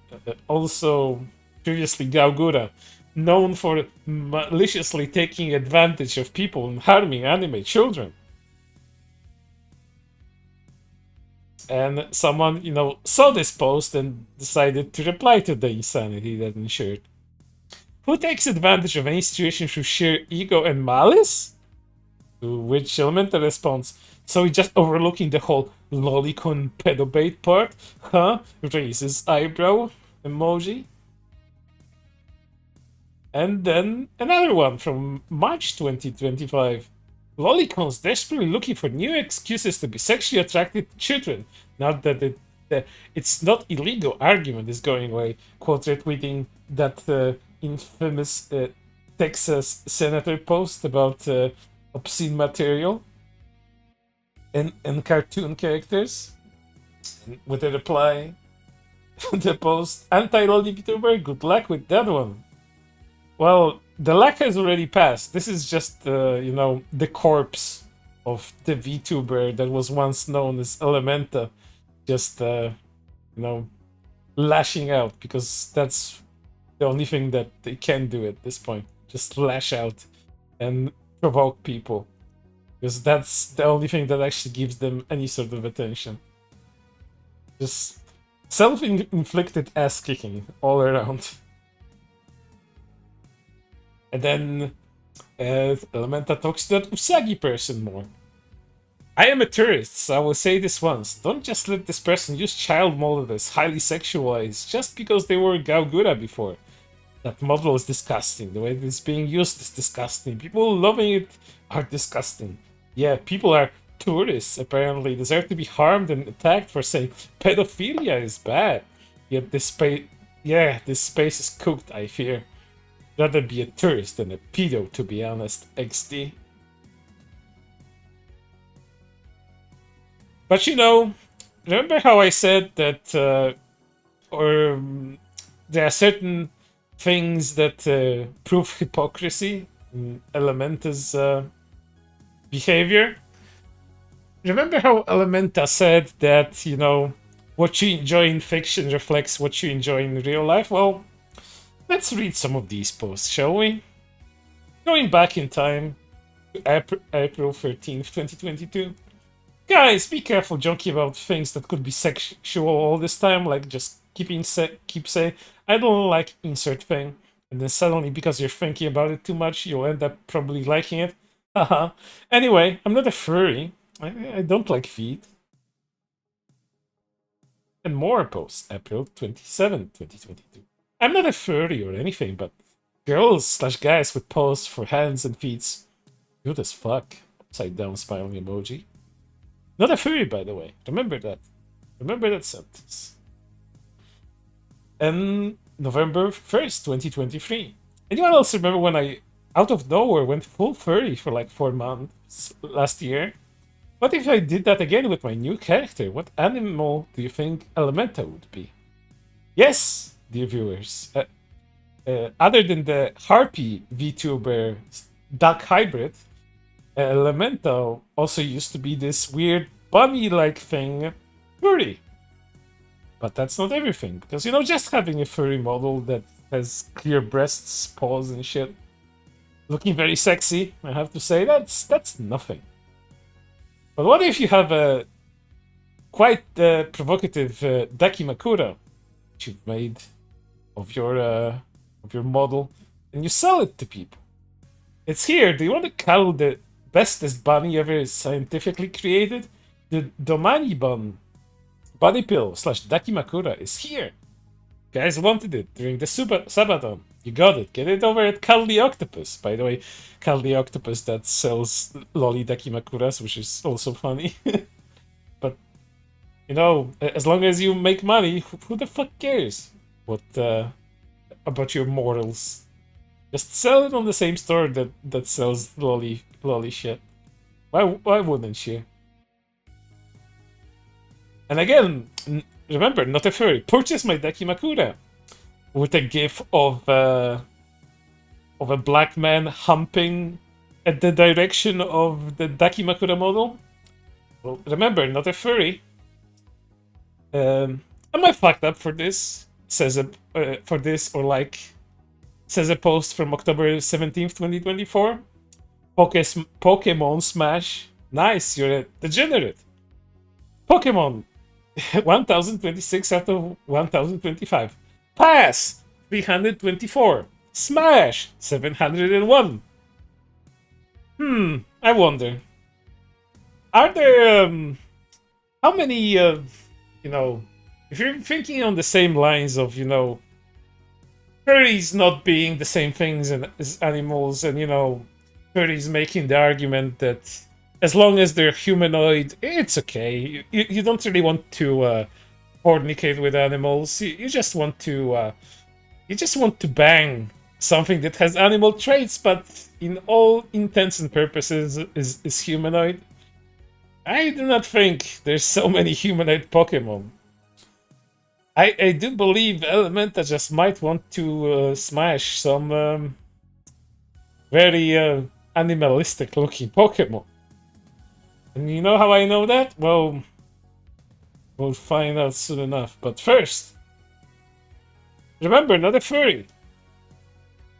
also previously Gaogura, known for maliciously taking advantage of people and harming anime children. And someone, you know, saw this post and decided to reply to the insanity that ensued. Who takes advantage of any situation through sheer ego and malice? To which Elementa responds, so he's just overlooking the whole lolicon pedobait part? Huh? Raises eyebrow emoji. And then another one from March 2025. Lolicons desperately looking for new excuses to be sexually attracted to children. Now that it's not illegal argument is going away. Quote retweeting that infamous Texas senator post about obscene material and cartoon characters. With a reply, the post, anti-lolly VTuber, good luck with that one. Well, the luck has already passed. This is just, you know, the corpse of the VTuber that was once known as Elementa. Just, you know, lashing out, because that's the only thing that they can do at this point. Just lash out and provoke people, because that's the only thing that actually gives them any sort of attention. Just self-inflicted ass kicking all around. And then Elementa talks to that Usagi person more. I am a tourist, so I will say this once. Don't just let this person use child models highly sexualized just because they were Gaogura before. That model is disgusting. The way it's being used is disgusting. People loving it are disgusting. Yeah, people are tourists, apparently, deserve to be harmed and attacked for saying pedophilia is bad. Yet this space, yeah, this space is cooked, I fear. Rather be a tourist than a pedo, to be honest, XD. But you know, remember how I said that, there are certain things that prove hypocrisy in Elementa's behavior? Remember how Elementa said that, you know, what you enjoy in fiction reflects what you enjoy in real life? Well, let's read some of these posts, shall we? Going back in time to April 13th, 2022. Guys, be careful joking about things that could be sexual all this time, like just keep saying, I don't like insert thing, and then suddenly, because you're thinking about it too much, you'll end up probably liking it. Haha. Anyway, I'm not a furry. I don't like feet. And more posts, April 27th, 2022. I'm not a furry or anything, but girls/guys with posts for hands and feet. Good as fuck. Upside down smiling emoji. Not a furry, by the way. Remember that. Remember that sentence. And November 1st, 2023. Anyone else remember when I, out of nowhere, went full furry for like 4 months last year? What if I did that again with my new character? What animal do you think Elementa would be? Yes, dear viewers. Other than the harpy VTuber duck hybrid, Elementa also used to be this weird bunny-like thing, furry. But that's not everything, because, you know, just having a furry model that has clear breasts, paws, and shit, looking very sexy, I have to say, that's nothing. But what if you have a quite provocative Dakimakura, which you've made of your model, and you sell it to people? It's here. Do you want to cuddle the bestest bunny ever scientifically created? The Domaniacc body pill / Dakimakura is here. Guys wanted it during the Sabaton. You got it. Get it over at Cuddly Octopus. By the way, Cuddly Octopus that sells lolly Dakimakuras, which is also funny. But, you know, as long as you make money, who the fuck cares what about your morals? Just sell it on the same store that sells lolly shit. Why wouldn't you? And again, remember, not a furry. Purchase my Dakimakura with a gif of a black man humping at the direction of the Dakimakura model. Well, remember, not a furry. Am I fucked up for this? Says for this, or like, says a post from October 17th, 2024. Pokemon Smash. Nice, you're a degenerate. Pokemon 1026 out of 1025. Pass 324. Smash 701. I wonder. Are there how many you know, if you're thinking on the same lines of, you know, furries not being the same things as animals, and, you know, furries making the argument that as long as they're humanoid, it's okay. You don't really want to fornicate with animals. You just want to bang something that has animal traits, but in all intents and purposes is humanoid. I do not think there's so many humanoid Pokemon. I do believe Elementa just might want to smash some very animalistic looking Pokemon. And you know how I know that? Well, we'll find out soon enough. But first, Remember, not a furry.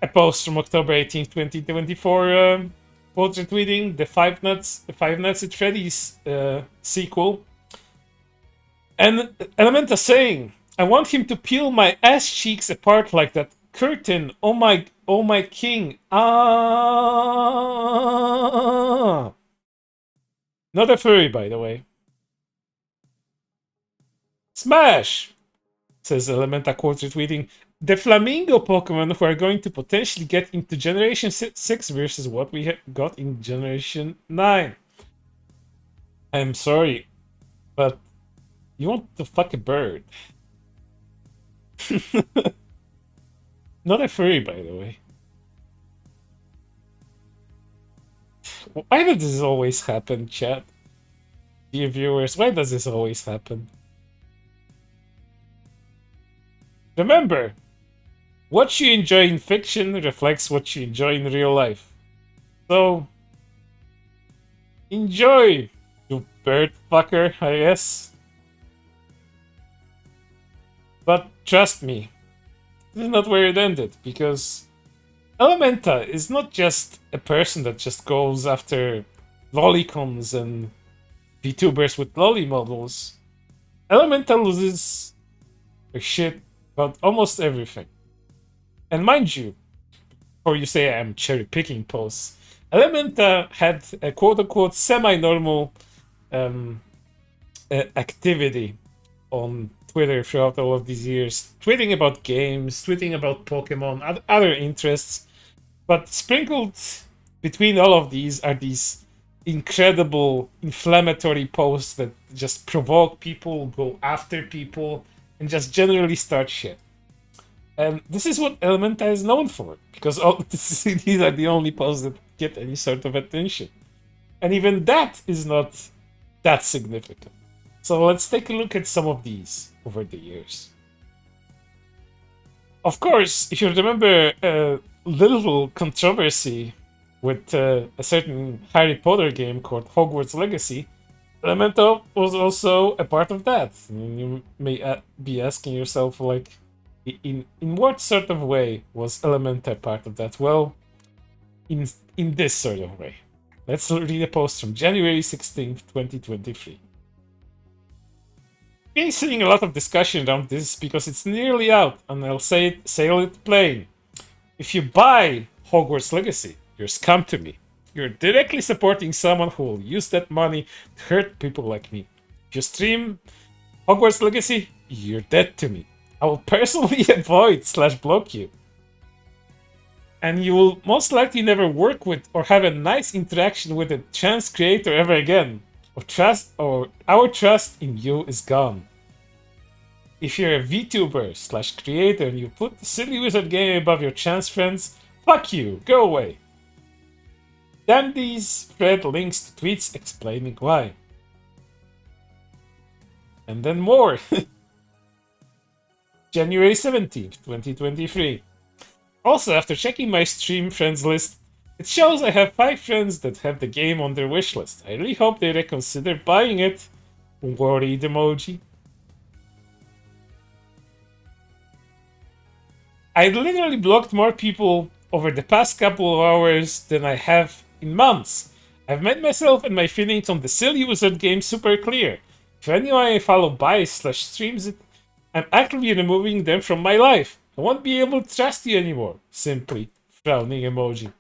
A post from October 18th, 2024, quote retweeting the Five Nights at Freddy's sequel. And Elementa saying, I want him to peel my ass cheeks apart like that curtain. Oh my king. Ah. Not a furry, by the way. Smash! Says Elementa quote retweeting. The Flamingo Pokemon who are going to potentially get into Generation 6 versus what we got in Generation 9. I'm sorry, but you want to fuck a bird. Not a furry, by the way. Why does this always happen, chat? Dear viewers, why does this always happen? Remember, what you enjoy in fiction reflects what you enjoy in real life. So, enjoy, you bird fucker, I guess. But trust me, this is not where it ended, because Elementa is not just a person that just goes after lolicons and VTubers with lolly models. Elementa loses her shit about almost everything. And mind you, before you say I'm cherry picking posts, Elementa had a quote unquote semi normal activity on Twitter throughout all of these years, tweeting about games, tweeting about Pokemon, other interests. But sprinkled between all of these are these incredible inflammatory posts that just provoke people, go after people, and just generally start shit. And this is what Elementa is known for, because these are the only posts that get any sort of attention. And even that is not that significant. So let's take a look at some of these over the years. Of course, if you remember a little controversy with a certain Harry Potter game called Hogwarts Legacy, Elementa was also a part of that. And you may be asking yourself, like, in what sort of way was Elementa part of that? Well, in this sort of way. Let's read a post from January 16th, 2023. Been seeing a lot of discussion around this because it's nearly out, and I'll say it plain. If you buy Hogwarts Legacy, you're scum to me. You're directly supporting someone who will use that money to hurt people like me. If you stream Hogwarts Legacy, you're dead to me. I will personally avoid/block you. And you will most likely never work with or have a nice interaction with a trans creator ever again. Our trust in you is gone. If you're a VTuber/creator and you put the silly wizard game above your trans friends, fuck you, go away. Dandy's thread links to tweets explaining why. And then more. January 17th, 2023. Also, after checking my stream friends list, it shows I have 5 friends that have the game on their wishlist. I really hope they reconsider buying it. Worried emoji. I literally blocked more people over the past couple of hours than I have in months. I've made myself and my feelings on the silly wizard game super clear. If anyone I follow buys/streams it, I'm actively removing them from my life. I won't be able to trust you anymore. Simply frowning emoji.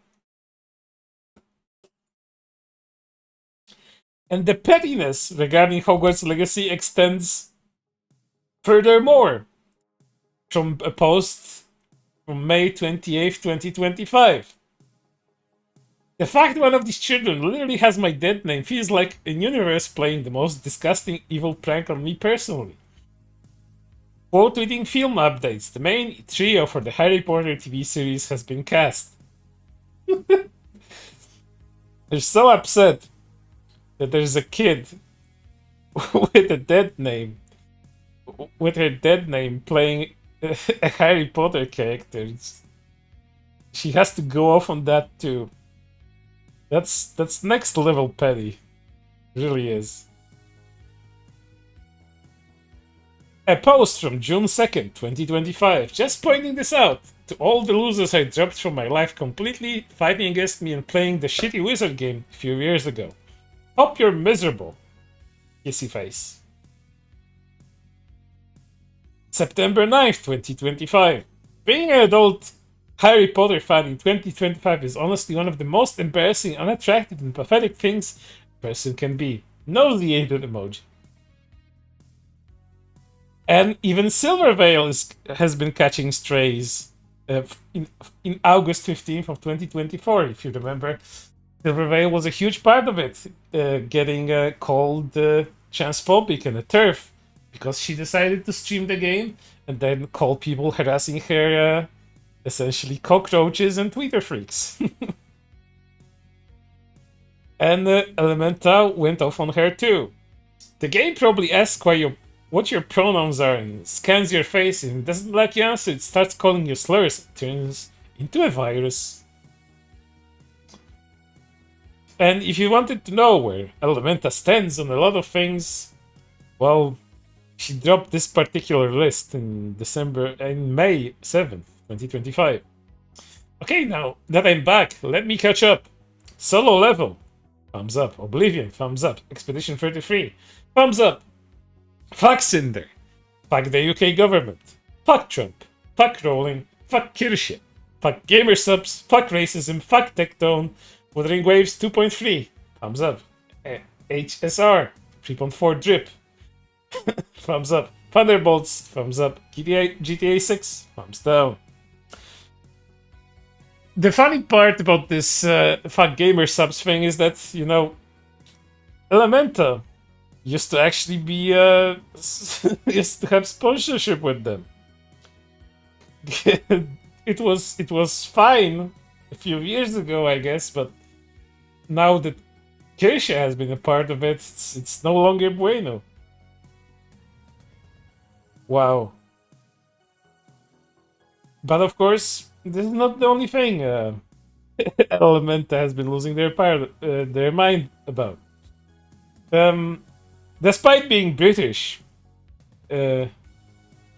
And the pettiness regarding Hogwarts Legacy extends furthermore from a post from May 28th, 2025. The fact one of these children literally has my dead name feels like a universe playing the most disgusting evil prank on me personally. Quote tweeting film updates. The main trio for the Harry Potter TV series has been cast. They're so upset that there's a kid with a dead name, with her dead name playing a Harry Potter character. She has to go off on that too. That's next level petty. It really is. A post from June 2nd, 2025, just pointing this out. To all the losers I dropped from my life completely, fighting against me and playing the shitty wizard game a few years ago. Hope you're miserable. Kissy face. September 9th, 2025. Being an adult Harry Potter fan in 2025 is honestly one of the most embarrassing, unattractive, and pathetic things a person can be. Nosy aided emoji. And even Silvervale has been catching strays in August 15th of 2024, if you remember. Silvervale was a huge part of it, getting called transphobic and a TERF because she decided to stream the game and then call people harassing her essentially cockroaches and Twitter freaks. And Elementa went off on her too. The game probably asks what your pronouns are and scans your face and doesn't like you answer. It starts calling you slurs. It turns into a virus. And if you wanted to know where Elementa stands on a lot of things, well, she dropped this particular list in May 7th, 2025. Okay, now that I'm back, let me catch up. Solo level, thumbs up. Oblivion, thumbs up. Expedition 33, thumbs up. Fuck Cinder. Fuck the UK government. Fuck Trump. Fuck Rowling. Fuck Kirche. Fuck gamer subs. Fuck racism. Fuck Tectone. Wuthering Waves 2.3. Thumbs up. HSR 3.4 drip. Thumbs up. Thunderbolts. Thumbs up. GTA 6. Thumbs down. The funny part about this fuck gamer subs thing is that, you know, Elementa used to actually be used to have sponsorship with them. it was fine a few years ago, I guess, but now that Kirche has been a part of it, it's no longer bueno. Wow. But of course, this is not the only thing Elementa has been losing their mind about. Despite being British, the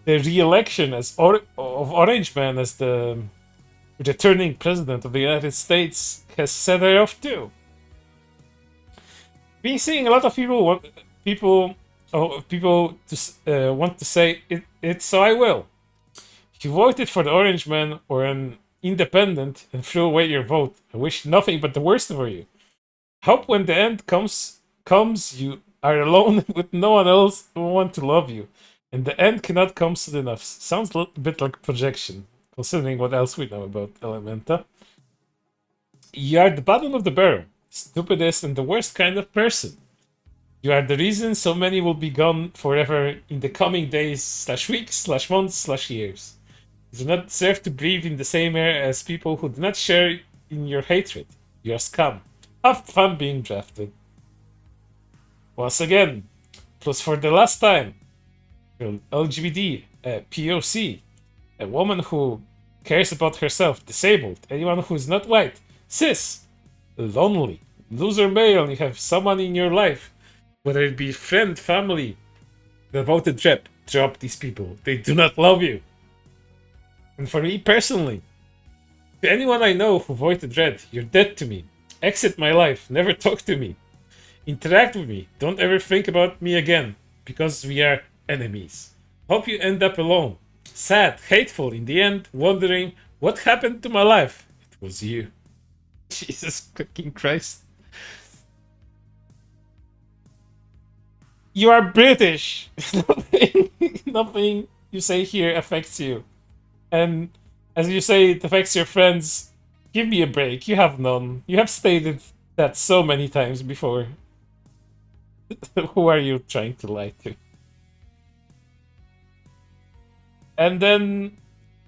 re-election of Orange Man as the returning president of the United States has set her off too. Been seeing a lot of people want to say it, so I will. If you voted for the Orange Man or an independent and threw away your vote, I wish nothing but the worst for you. Hope when the end comes you are alone with no one else who want to love you, and the end cannot come soon enough. Sounds a bit like projection, considering what else we know about Elementa. You are the bottom of the barrel, stupidest and the worst kind of person. You are the reason so many will be gone forever in the coming days, /weeks, /months, /years. You do not deserve to breathe in the same air as people who do not share in your hatred. You are scum. Have fun being drafted. Once again, plus for the last time, LGBT, POC, a woman who cares about herself, disabled, anyone who is not white, cis, lonely, loser male, you have someone in your life, whether it be friend, family, the voted rep, drop these people. They do not love you. And for me personally, to anyone I know who voted red, you're dead to me. Exit my life, never talk to me. Interact with me, don't ever think about me again, because we are enemies. Hope you end up alone. Sad, hateful in the end, wondering what happened to my life. It was you. Jesus fucking Christ. You are British. Nothing you say here affects you. And as you say, it affects your friends. Give me a break. You have none. You have stated that so many times before. Who are you trying to lie to? And then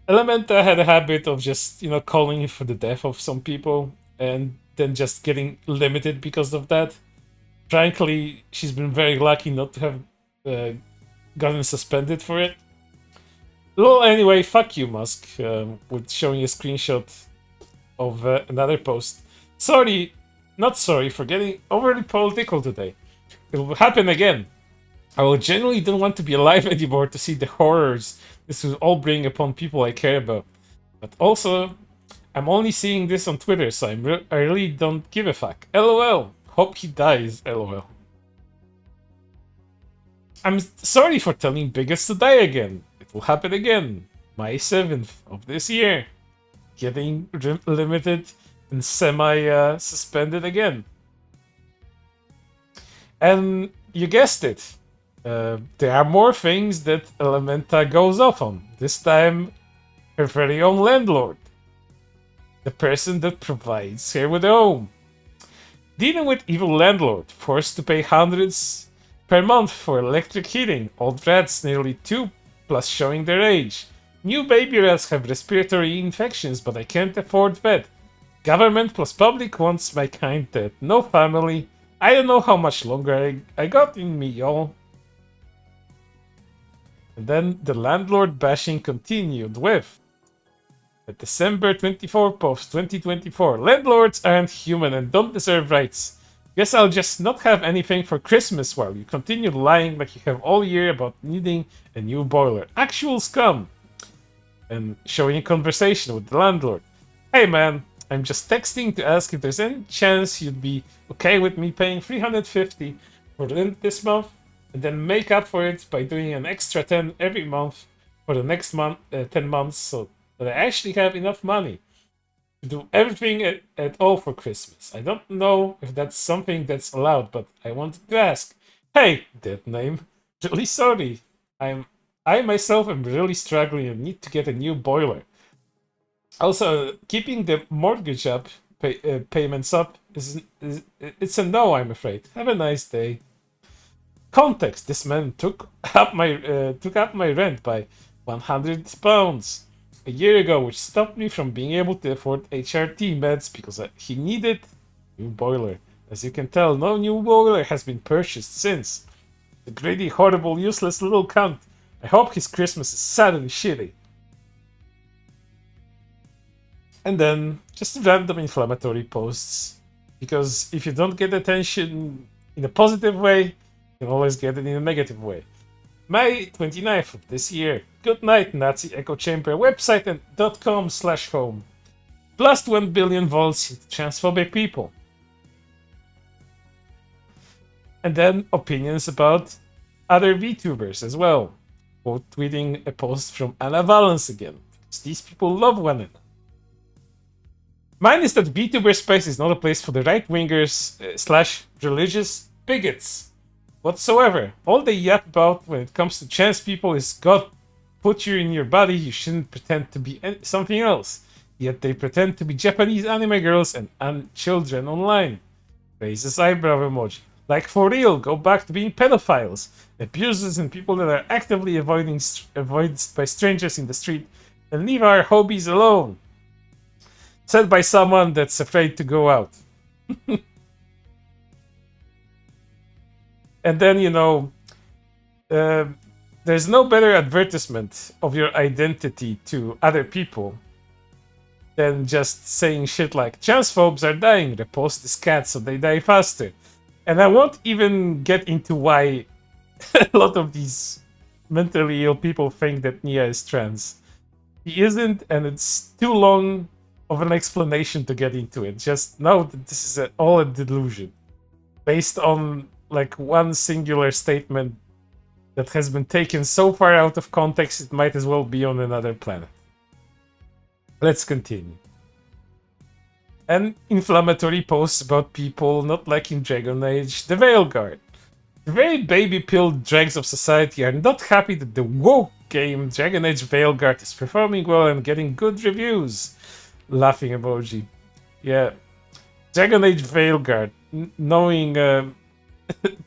Elementa had a habit of just, calling for the death of some people and then just getting limited because of that. Frankly, she's been very lucky not to have gotten suspended for it. Well, anyway, fuck you, Musk, with showing a screenshot of another post. Not sorry for getting overly political today. It will happen again. I will genuinely don't want to be alive anymore to see the horrors this will all bring upon people I care about. But also, I'm only seeing this on Twitter, so I really don't give a fuck. LOL. Hope he dies. LOL. I'm sorry for telling Biggest to die again. It will happen again. May 7th of this year. Getting limited and semi-suspended again. And you guessed it. There are more things that Elementa goes off on. This time, her very own landlord. The person that provides her with a home. Dealing with evil landlord, forced to pay hundreds per month for electric heating. Old rats nearly 2, plus showing their age. New baby rats have respiratory infections, but I can't afford vet. Government plus public wants my kind dead. No family. I don't know how much longer I got in me, y'all. And then the landlord bashing continued with the December 24 post 2024. Landlords aren't human and don't deserve rights. Guess I'll just not have anything for Christmas while you continue lying like you have all year about needing a new boiler. Actual scum. And showing a conversation with the landlord. Hey man, I'm just texting to ask if there's any chance you'd be okay with me paying $350 for rent this month and then make up for it by doing an extra 10 every month for the next 10 months so that I actually have enough money to do everything at all for Christmas. I don't know if that's something that's allowed, but I wanted to ask. Hey, that name. Really sorry. I myself am really struggling and need to get a new boiler. Also, keeping the mortgage up, payments up, it's a no, I'm afraid. Have a nice day. Context: this man took up my rent by £100 a year ago, which stopped me from being able to afford HRT meds because he needed a new boiler. As you can tell, no new boiler has been purchased since. The greedy, horrible, useless little cunt. I hope his Christmas is sad and shitty. And then just random inflammatory posts. Because if you don't get attention in a positive way, you can always get it in a negative way. May 29th of this year. Good night, Nazi echo chamber website and .com/home. Blast 1 billion volts into transphobic people. And then opinions about other VTubers as well. Quote tweeting a post from Anna Valens again. Because these people love one another. Mine is that VTuber space is not a place for the right-wingers / religious bigots whatsoever. All they yap about when it comes to trans people is God put you in your body, you shouldn't pretend to be something else. Yet they pretend to be Japanese anime girls and children online. Raises eyebrow emoji. Like for real, go back to being pedophiles, abusers and people that are actively avoided by strangers in the street, and leave our hobbies alone. Said by someone that's afraid to go out. And then, there's no better advertisement of your identity to other people than just saying shit like, transphobes are dying, repost this cat so they die faster. And I won't even get into why a lot of these mentally ill people think that Nia is trans. He isn't, and it's too long of an explanation to get into it. Just know that this is all a delusion based on like one singular statement that has been taken so far out of context it might as well be on another planet. Let's continue. And inflammatory posts about people not liking Dragon Age, the Veilguard. The very baby-pilled dregs of society are not happy that the woke game Dragon Age Veilguard is performing well and getting good reviews. Laughing emoji. Yeah. Dragon Age Veilguard, knowing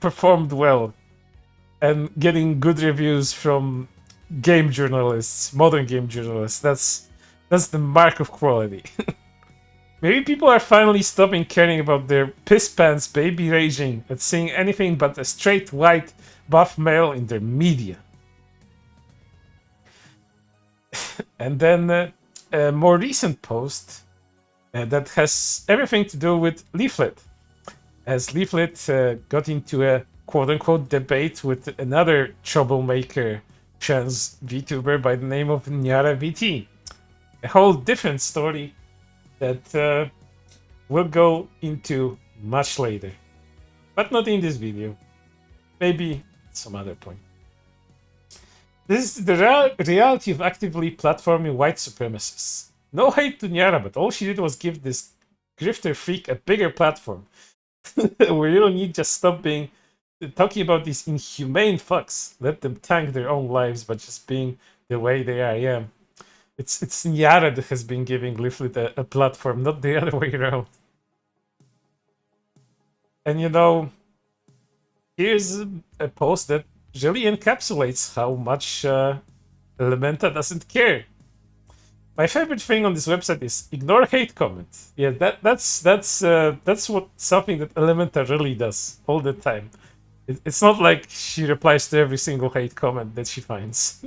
performed well and getting good reviews from game journalists, modern game journalists. That's the mark of quality. Maybe people are finally stopping caring about their piss pants baby raging at seeing anything but a straight white buff male in their media. And then a more recent post that has everything to do with Leaflet. As Leaflet got into a quote-unquote debate with another troublemaker trans VTuber by the name of Nyara VT. A whole different story that we'll go into much later. But not in this video. Maybe at some other point. This is the reality of actively platforming white supremacists. No hate to Nyara, but all she did was give this grifter freak a bigger platform. We really need just stop being talking about these inhumane fucks. Let them tank their own lives by just being the way they are. Yeah. It's Nyara that has been giving Leaflet a platform, not the other way around. And you know, here's a post that really encapsulates how much Elementa doesn't care. My favorite thing on this website is ignore hate comments. Yeah, that's what something that Elementa really does all the time. It's not like she replies to every single hate comment that she finds.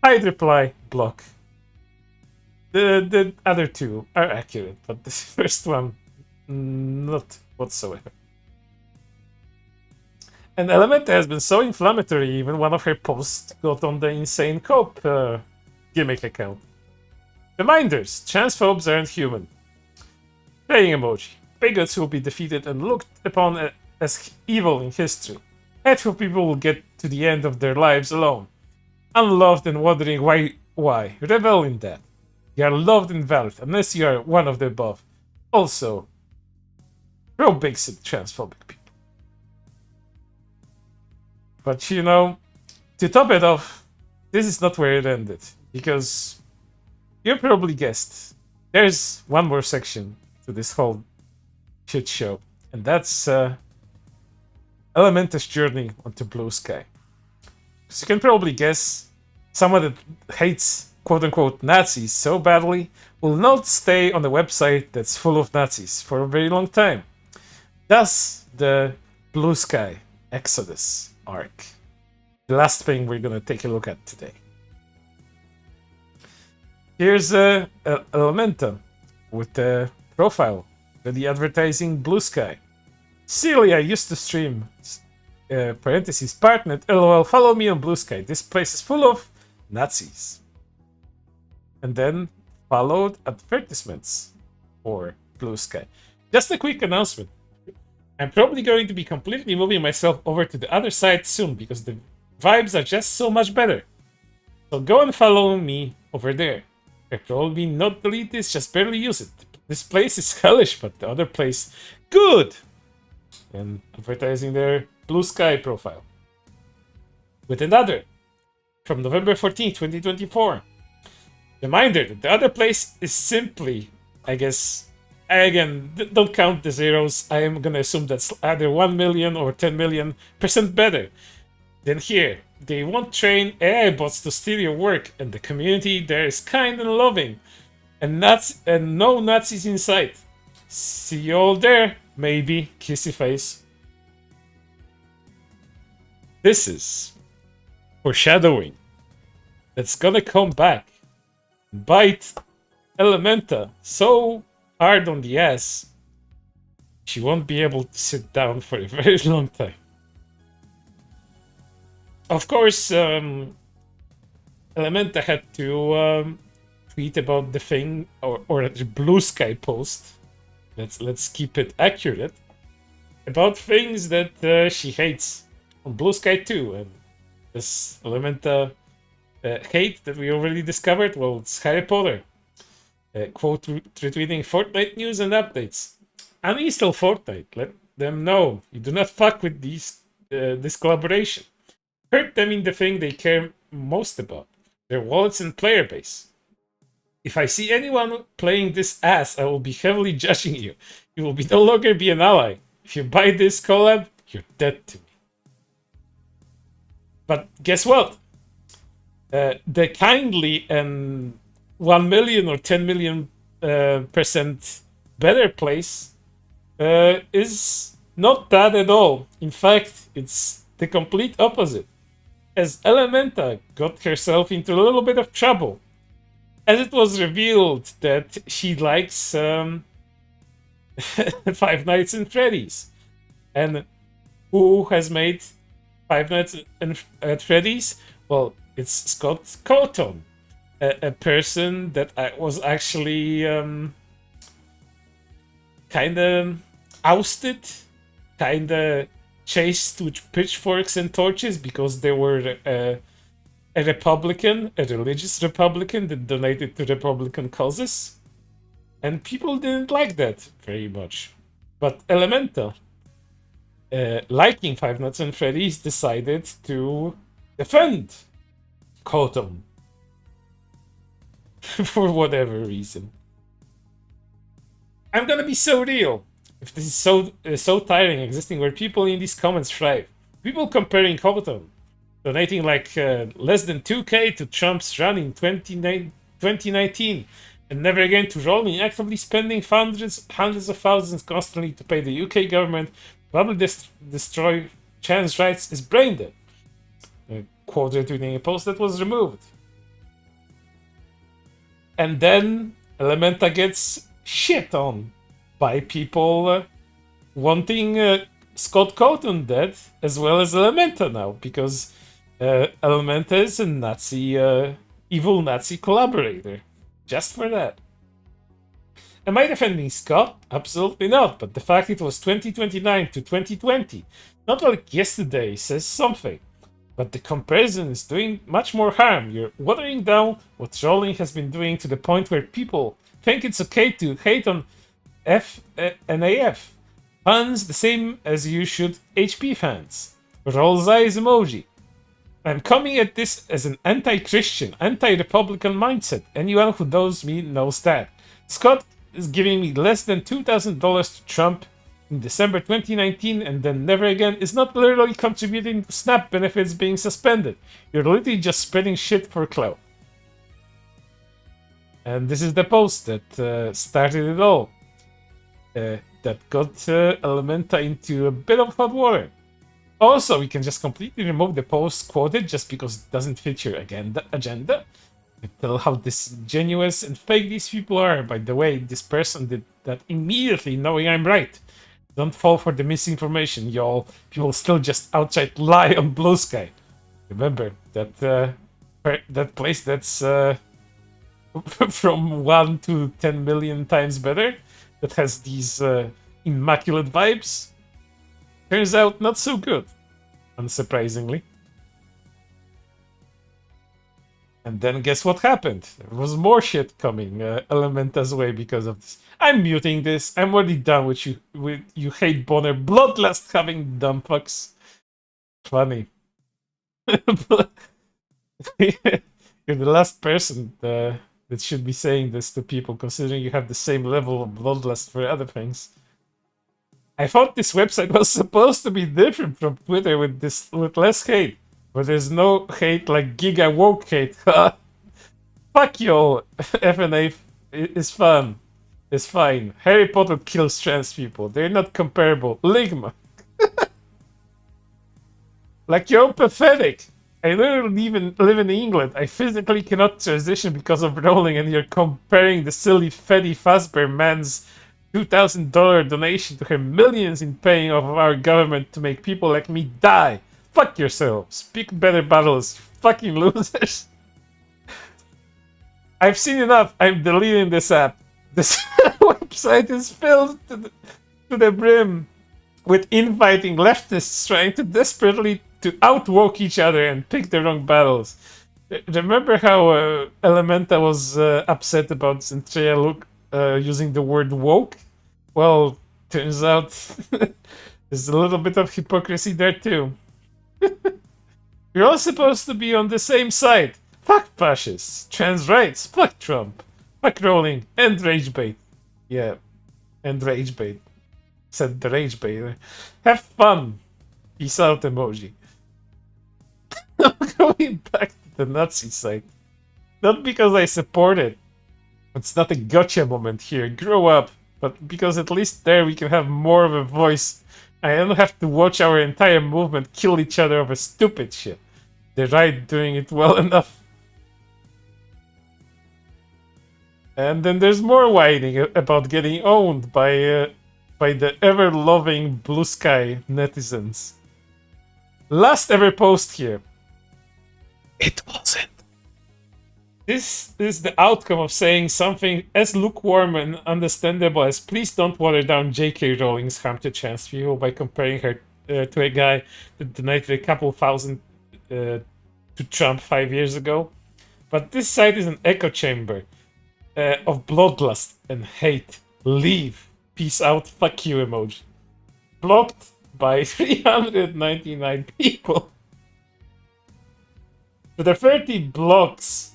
Hide reply, block. The other two are accurate, but the first one, not whatsoever. And Elementa has been so inflammatory, even one of her posts got on the Insane Cope gimmick account. Reminders, transphobes aren't human. Praying emoji. Bigots will be defeated and looked upon as evil in history. Hateful people will get to the end of their lives alone. Unloved and wondering why. Revel in that. You are loved and valued, unless you are one of the above. Also, pro-Brexit transphobic people. But you know, to top it off, this is not where it ended. Because you probably guessed, there's one more section to this whole shit show. And that's Elementa's journey onto Blue Sky. So you can probably guess, someone that hates quote-unquote Nazis so badly will not stay on a website that's full of Nazis for a very long time. Thus, the Blue Sky Exodus arc. The last thing we're gonna take a look at today. Here's Elementa with the profile, the advertising Blue Sky. Celia used to stream, parentheses, partner, lol, follow me on Blue Sky. This place is full of Nazis. And then followed advertisements for Blue Sky. Just a quick announcement. I'm probably going to be completely moving myself over to the other side soon because the vibes are just so much better. So go and follow me over there. I probably not delete this, just barely use it. This place is hellish, but the other place, good! And advertising their Blue Sky profile. With another, from November 14, 2024. Reminder that the other place is simply, I guess, again, don't count the zeros. I am gonna assume that's either 1 million or 10 million% better than here. They won't train AI bots to steal your work, and the community there is kind and loving, and no Nazis in sight. See you all there, maybe. Kissy face. This is foreshadowing that's gonna come back and bite Elementa so hard on the ass she won't be able to sit down for a very long time. Of course, Elementa had to tweet about the thing, or the Blue Sky post. Let's keep it accurate about things that she hates on Blue Sky too. And this Elementa hate that we already discovered, well, it's Harry Potter. Quote retweeting Fortnite news and updates. Uninstall Fortnite. Let them know you do not fuck with this collaboration. Hurt them in the thing they care most about, their wallets and player base. If I see anyone playing this ass, I will be heavily judging you. You will no longer be an ally. If you buy this collab, you're dead to me. But guess what? The kindly and 1 million or 10 million % better place is not that at all. In fact, it's the complete opposite. As Elementa got herself into a little bit of trouble, as it was revealed that she likes Five Nights at Freddy's. And Who has made Five Nights at Freddy's? Well, it's Scott Cawthon, a person that I was actually kind of ousted, kind of chased with pitchforks and torches because they were a Republican, a religious Republican that donated to Republican causes. And people didn't like that very much. But Elemental, liking Five Nights at Freddy's, decided to defend Cawthon for whatever reason. I'm gonna be so real. If this is so tiring existing where people in these comments thrive, people comparing Cawthon donating like less than 2k to Trump's run in 2019 and never again to Rolling, actively spending hundreds of thousands constantly to pay the UK government, probably destroy trans rights is brain dead. Quote retweeting a post that was removed. And then Elementa gets shit on by people wanting Scott Cawthon dead, as well as Elementa now, because Elementa is a Nazi, evil Nazi collaborator. Just for that. Am I defending Scott? Absolutely not, but the fact it was 2029 to 2020, not like yesterday, says something. But the comparison is doing much more harm. You're watering down what Rowling has been doing to the point where people think it's okay to hate on NAF fans the same as you should HP fans. Rolls eyes emoji. I'm coming at this as an anti-Christian, anti-Republican mindset. Anyone who knows me knows that. Scott is giving me less than $2,000 to Trump in December 2019 and then never again is not literally contributing to SNAP benefits being suspended. You're literally just spreading shit for clout. And this is the post that started it all. That got Elementa into a bit of hot water. Also, we can just completely remove the post quoted just because it doesn't fit your agenda. You tell how disingenuous and fake these people are. By the way, this person did that immediately knowing I'm right. Don't fall for the misinformation, y'all. People still just outright lie on Blue Sky. Remember, that place that's from 1 to 10 million times better, that has these immaculate vibes? Turns out not so good, unsurprisingly. And then guess what happened? There was more shit coming Elementa's way because of this. I'm muting this. I'm already done with you hate Bonner bloodlust having dumb fucks. Funny. You're the last person that should be saying this to people, considering you have the same level of bloodlust for other things. I thought this website was supposed to be different from Twitter with less hate. But there's no hate like Giga Woke hate. Fuck you, FNA is fun. It's fine. Harry Potter kills trans people. They're not comparable. Ligma. Like, you're pathetic. I literally live in England. I physically cannot transition because of Rowling, and you're comparing the silly Freddy Fazbear man's $2,000 donation to her millions in paying off of our government to make people like me die. Fuck yourselves. Pick better battles, fucking losers. I've seen enough. I'm deleting this app. This website is filled to the brim with infighting leftists trying to desperately to outwoke each other and pick the wrong battles. Remember how Elementa was upset about Zentreya Luke using the word woke? Well, turns out there's a little bit of hypocrisy there too. We're all supposed to be on the same side. Fuck fascists, trans rights, fuck Trump, fuck Rowling, and ragebait. Yeah, and ragebait. Said the ragebait. Have fun. Peace out emoji. Going back to the Nazi side. Not because I support it. It's not a gotcha moment here. Grow up. But because at least there we can have more of a voice. I don't have to watch our entire movement kill each other over stupid shit. The right doing it well enough. And then there's more whining about getting owned by the ever-loving Blue Sky netizens. Last ever post here. It wasn't. This is the outcome of saying something as lukewarm and understandable as please don't water down J.K. Rowling's harm to trans people by comparing her to a guy that donated a couple thousand to Trump 5 years ago. But this site is an echo chamber of bloodlust and hate. Leave. Peace out. Fuck you emoji. Blocked by 399 people. For the 30 blocks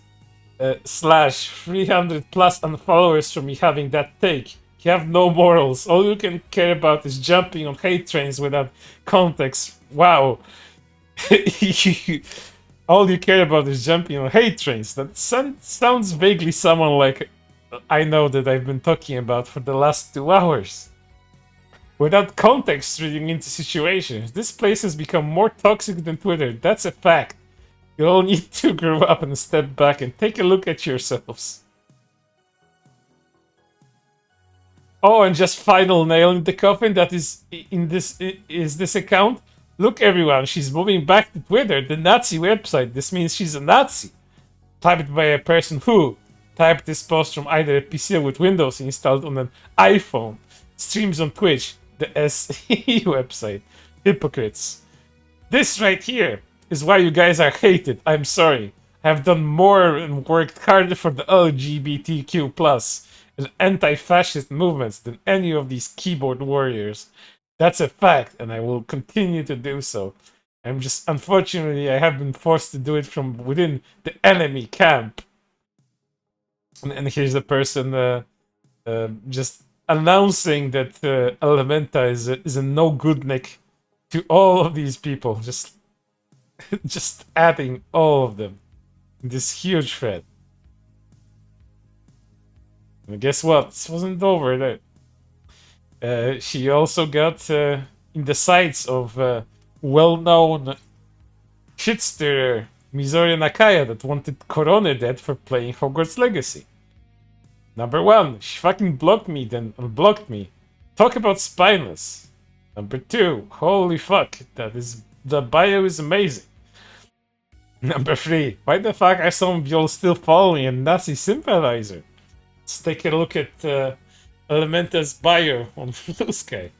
slash 300 plus unfollowers from me having that take, you have no morals. All you can care about is jumping on hate trains without context. Wow. All you care about is jumping on hate trains. That sounds vaguely someone like I know that I've been talking about for the last 2 hours. Without context reading into situations, this place has become more toxic than Twitter. That's a fact. You all need to grow up and step back and take a look at yourselves. Oh, and just final nail in the coffin that is in this account. Look, everyone, she's moving back to Twitter, the Nazi website. This means she's a Nazi. Typed by a person who typed this post from either a PC with Windows installed on an iPhone. Streams on Twitch, the SE website. Hypocrites. This right here is why you guys are hated. I'm sorry. I have done more and worked harder for the LGBTQ plus and anti-fascist movements than any of these keyboard warriors. That's a fact, and I will continue to do so. Unfortunately, I have been forced to do it from within the enemy camp. And here's a person just announcing that Elementa is a no-good nick to all of these people. Just adding all of them in this huge thread. And guess what? This wasn't over there. She also got in the sights of well-known shitster Mizori Nakaya that wanted Korone dead for playing Hogwarts Legacy. Number 1, she fucking blocked me, then unblocked me. Talk about spineless. Number 2, holy fuck, the bio is amazing. Number 3, why the fuck are some of y'all still following a Nazi sympathizer? Let's take a look at Elementa's bio on Blue Sky.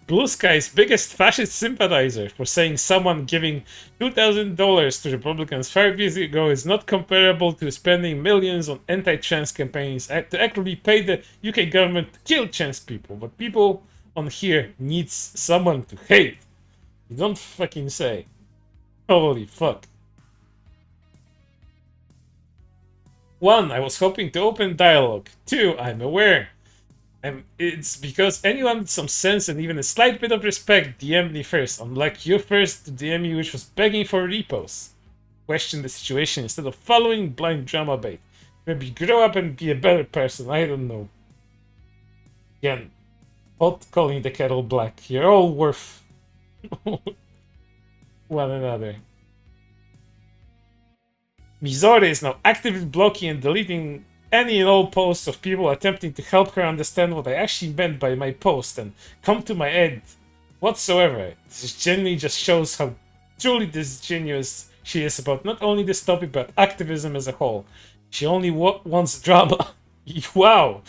Blue Sky's biggest fascist sympathizer for saying someone giving $2,000 to Republicans 5 years ago is not comparable to spending millions on anti-trans campaigns to actually pay the UK government to kill trans people. But people on here needs someone to hate. You don't fucking say. Holy fuck. 1, I was hoping to open dialogue. 2, I'm aware. And it's because anyone with some sense and even a slight bit of respect DM'd me first, unlike you first to DM me, which was begging for reposts. Question the situation instead of following blind drama bait. Maybe grow up and be a better person, I don't know. Again, not calling the kettle black. You're all worth one another. Mizore is now actively blocking and deleting any and all posts of people attempting to help her understand what I actually meant by my post and come to my aid whatsoever. This genuinely just shows how truly disingenuous she is about not only this topic but activism as a whole. She only wants drama. Wow.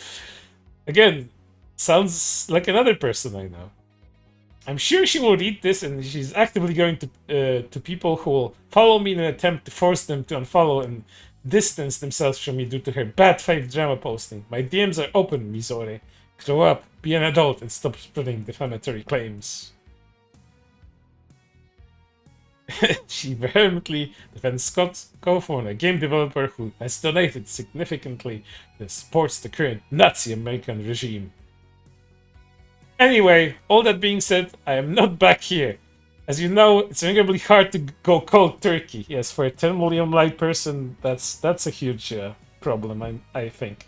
Again, sounds like another person I know. I'm sure she will read this and she's actively going to people who will follow me in an attempt to force them to unfollow and distance themselves from me due to her bad faith drama posting. My DMs are open, Mizore. Grow up, be an adult, and stop spreading defamatory claims. She vehemently defends Scott Cawthorn, a game developer who has donated significantly that supports the current Nazi American regime. Anyway, all that being said, I am not back here. As you know, it's incredibly hard to go cold turkey. Yes, for a 10 million light person, that's a huge problem, I think.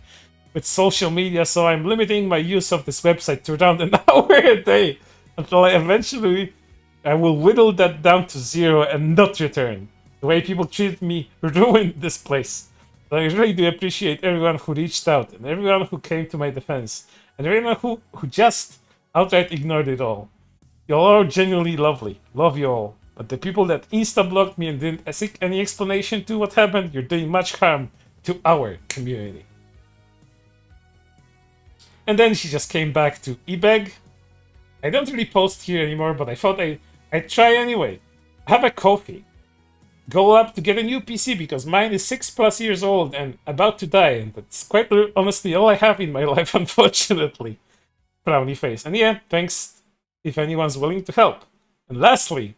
With social media, so I'm limiting my use of this website to around an hour a day until I will whittle that down to 0 and not return. The way people treated me ruined this place. But I really do appreciate everyone who reached out and everyone who came to my defense and everyone who just outright ignored it all. Y'all are genuinely lovely. Love you all. But the people that insta-blocked me and didn't seek any explanation to what happened, you're doing much harm to our community. And then she just came back to eBeg. I don't really post here anymore, but I thought I'd try anyway. Have a coffee. Go up to get a new PC because mine is 6+ years old and about to die, and that's quite honestly all I have in my life, unfortunately. Frowny face. And yeah, thanks if anyone's willing to help. And lastly,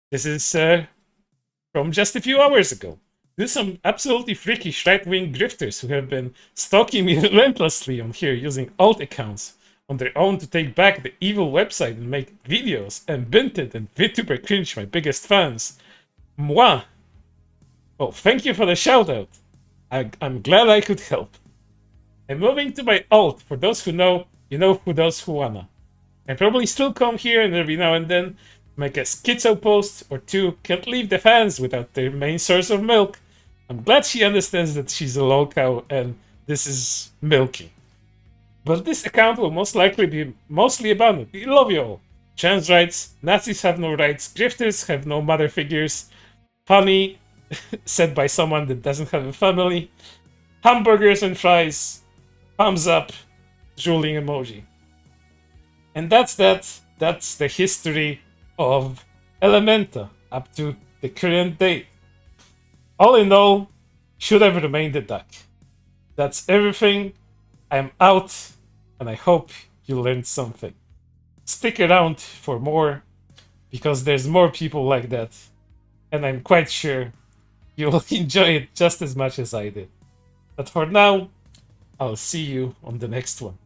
this is from just a few hours ago. There's some absolutely freakish right-wing grifters who have been stalking me relentlessly on here using alt accounts on their own to take back the evil website and make videos, and Binted and VTuber Cringe my biggest fans. Moi! Well, thank you for the shout-out. I'm glad I could help. I'm moving to my alt. For those who know, you know, for those who wanna. I probably still come here and every now and then make a schizo post or two. Can't leave the fans without their main source of milk. I'm glad she understands that she's a lol cow and this is milky. But this account will most likely be mostly about it. We love you all. Trans rights, Nazis have no rights, grifters have no mother figures. Funny, said by someone that doesn't have a family. Hamburgers and fries. Thumbs up. Drooling emoji. And that's that. That's the history of Elementa up to the current date. All in all, should have remained a duck. That's everything. I'm out, and I hope you learned something. Stick around for more, because there's more people like that, and I'm quite sure you'll enjoy it just as much as I did. But for now, I'll see you on the next one.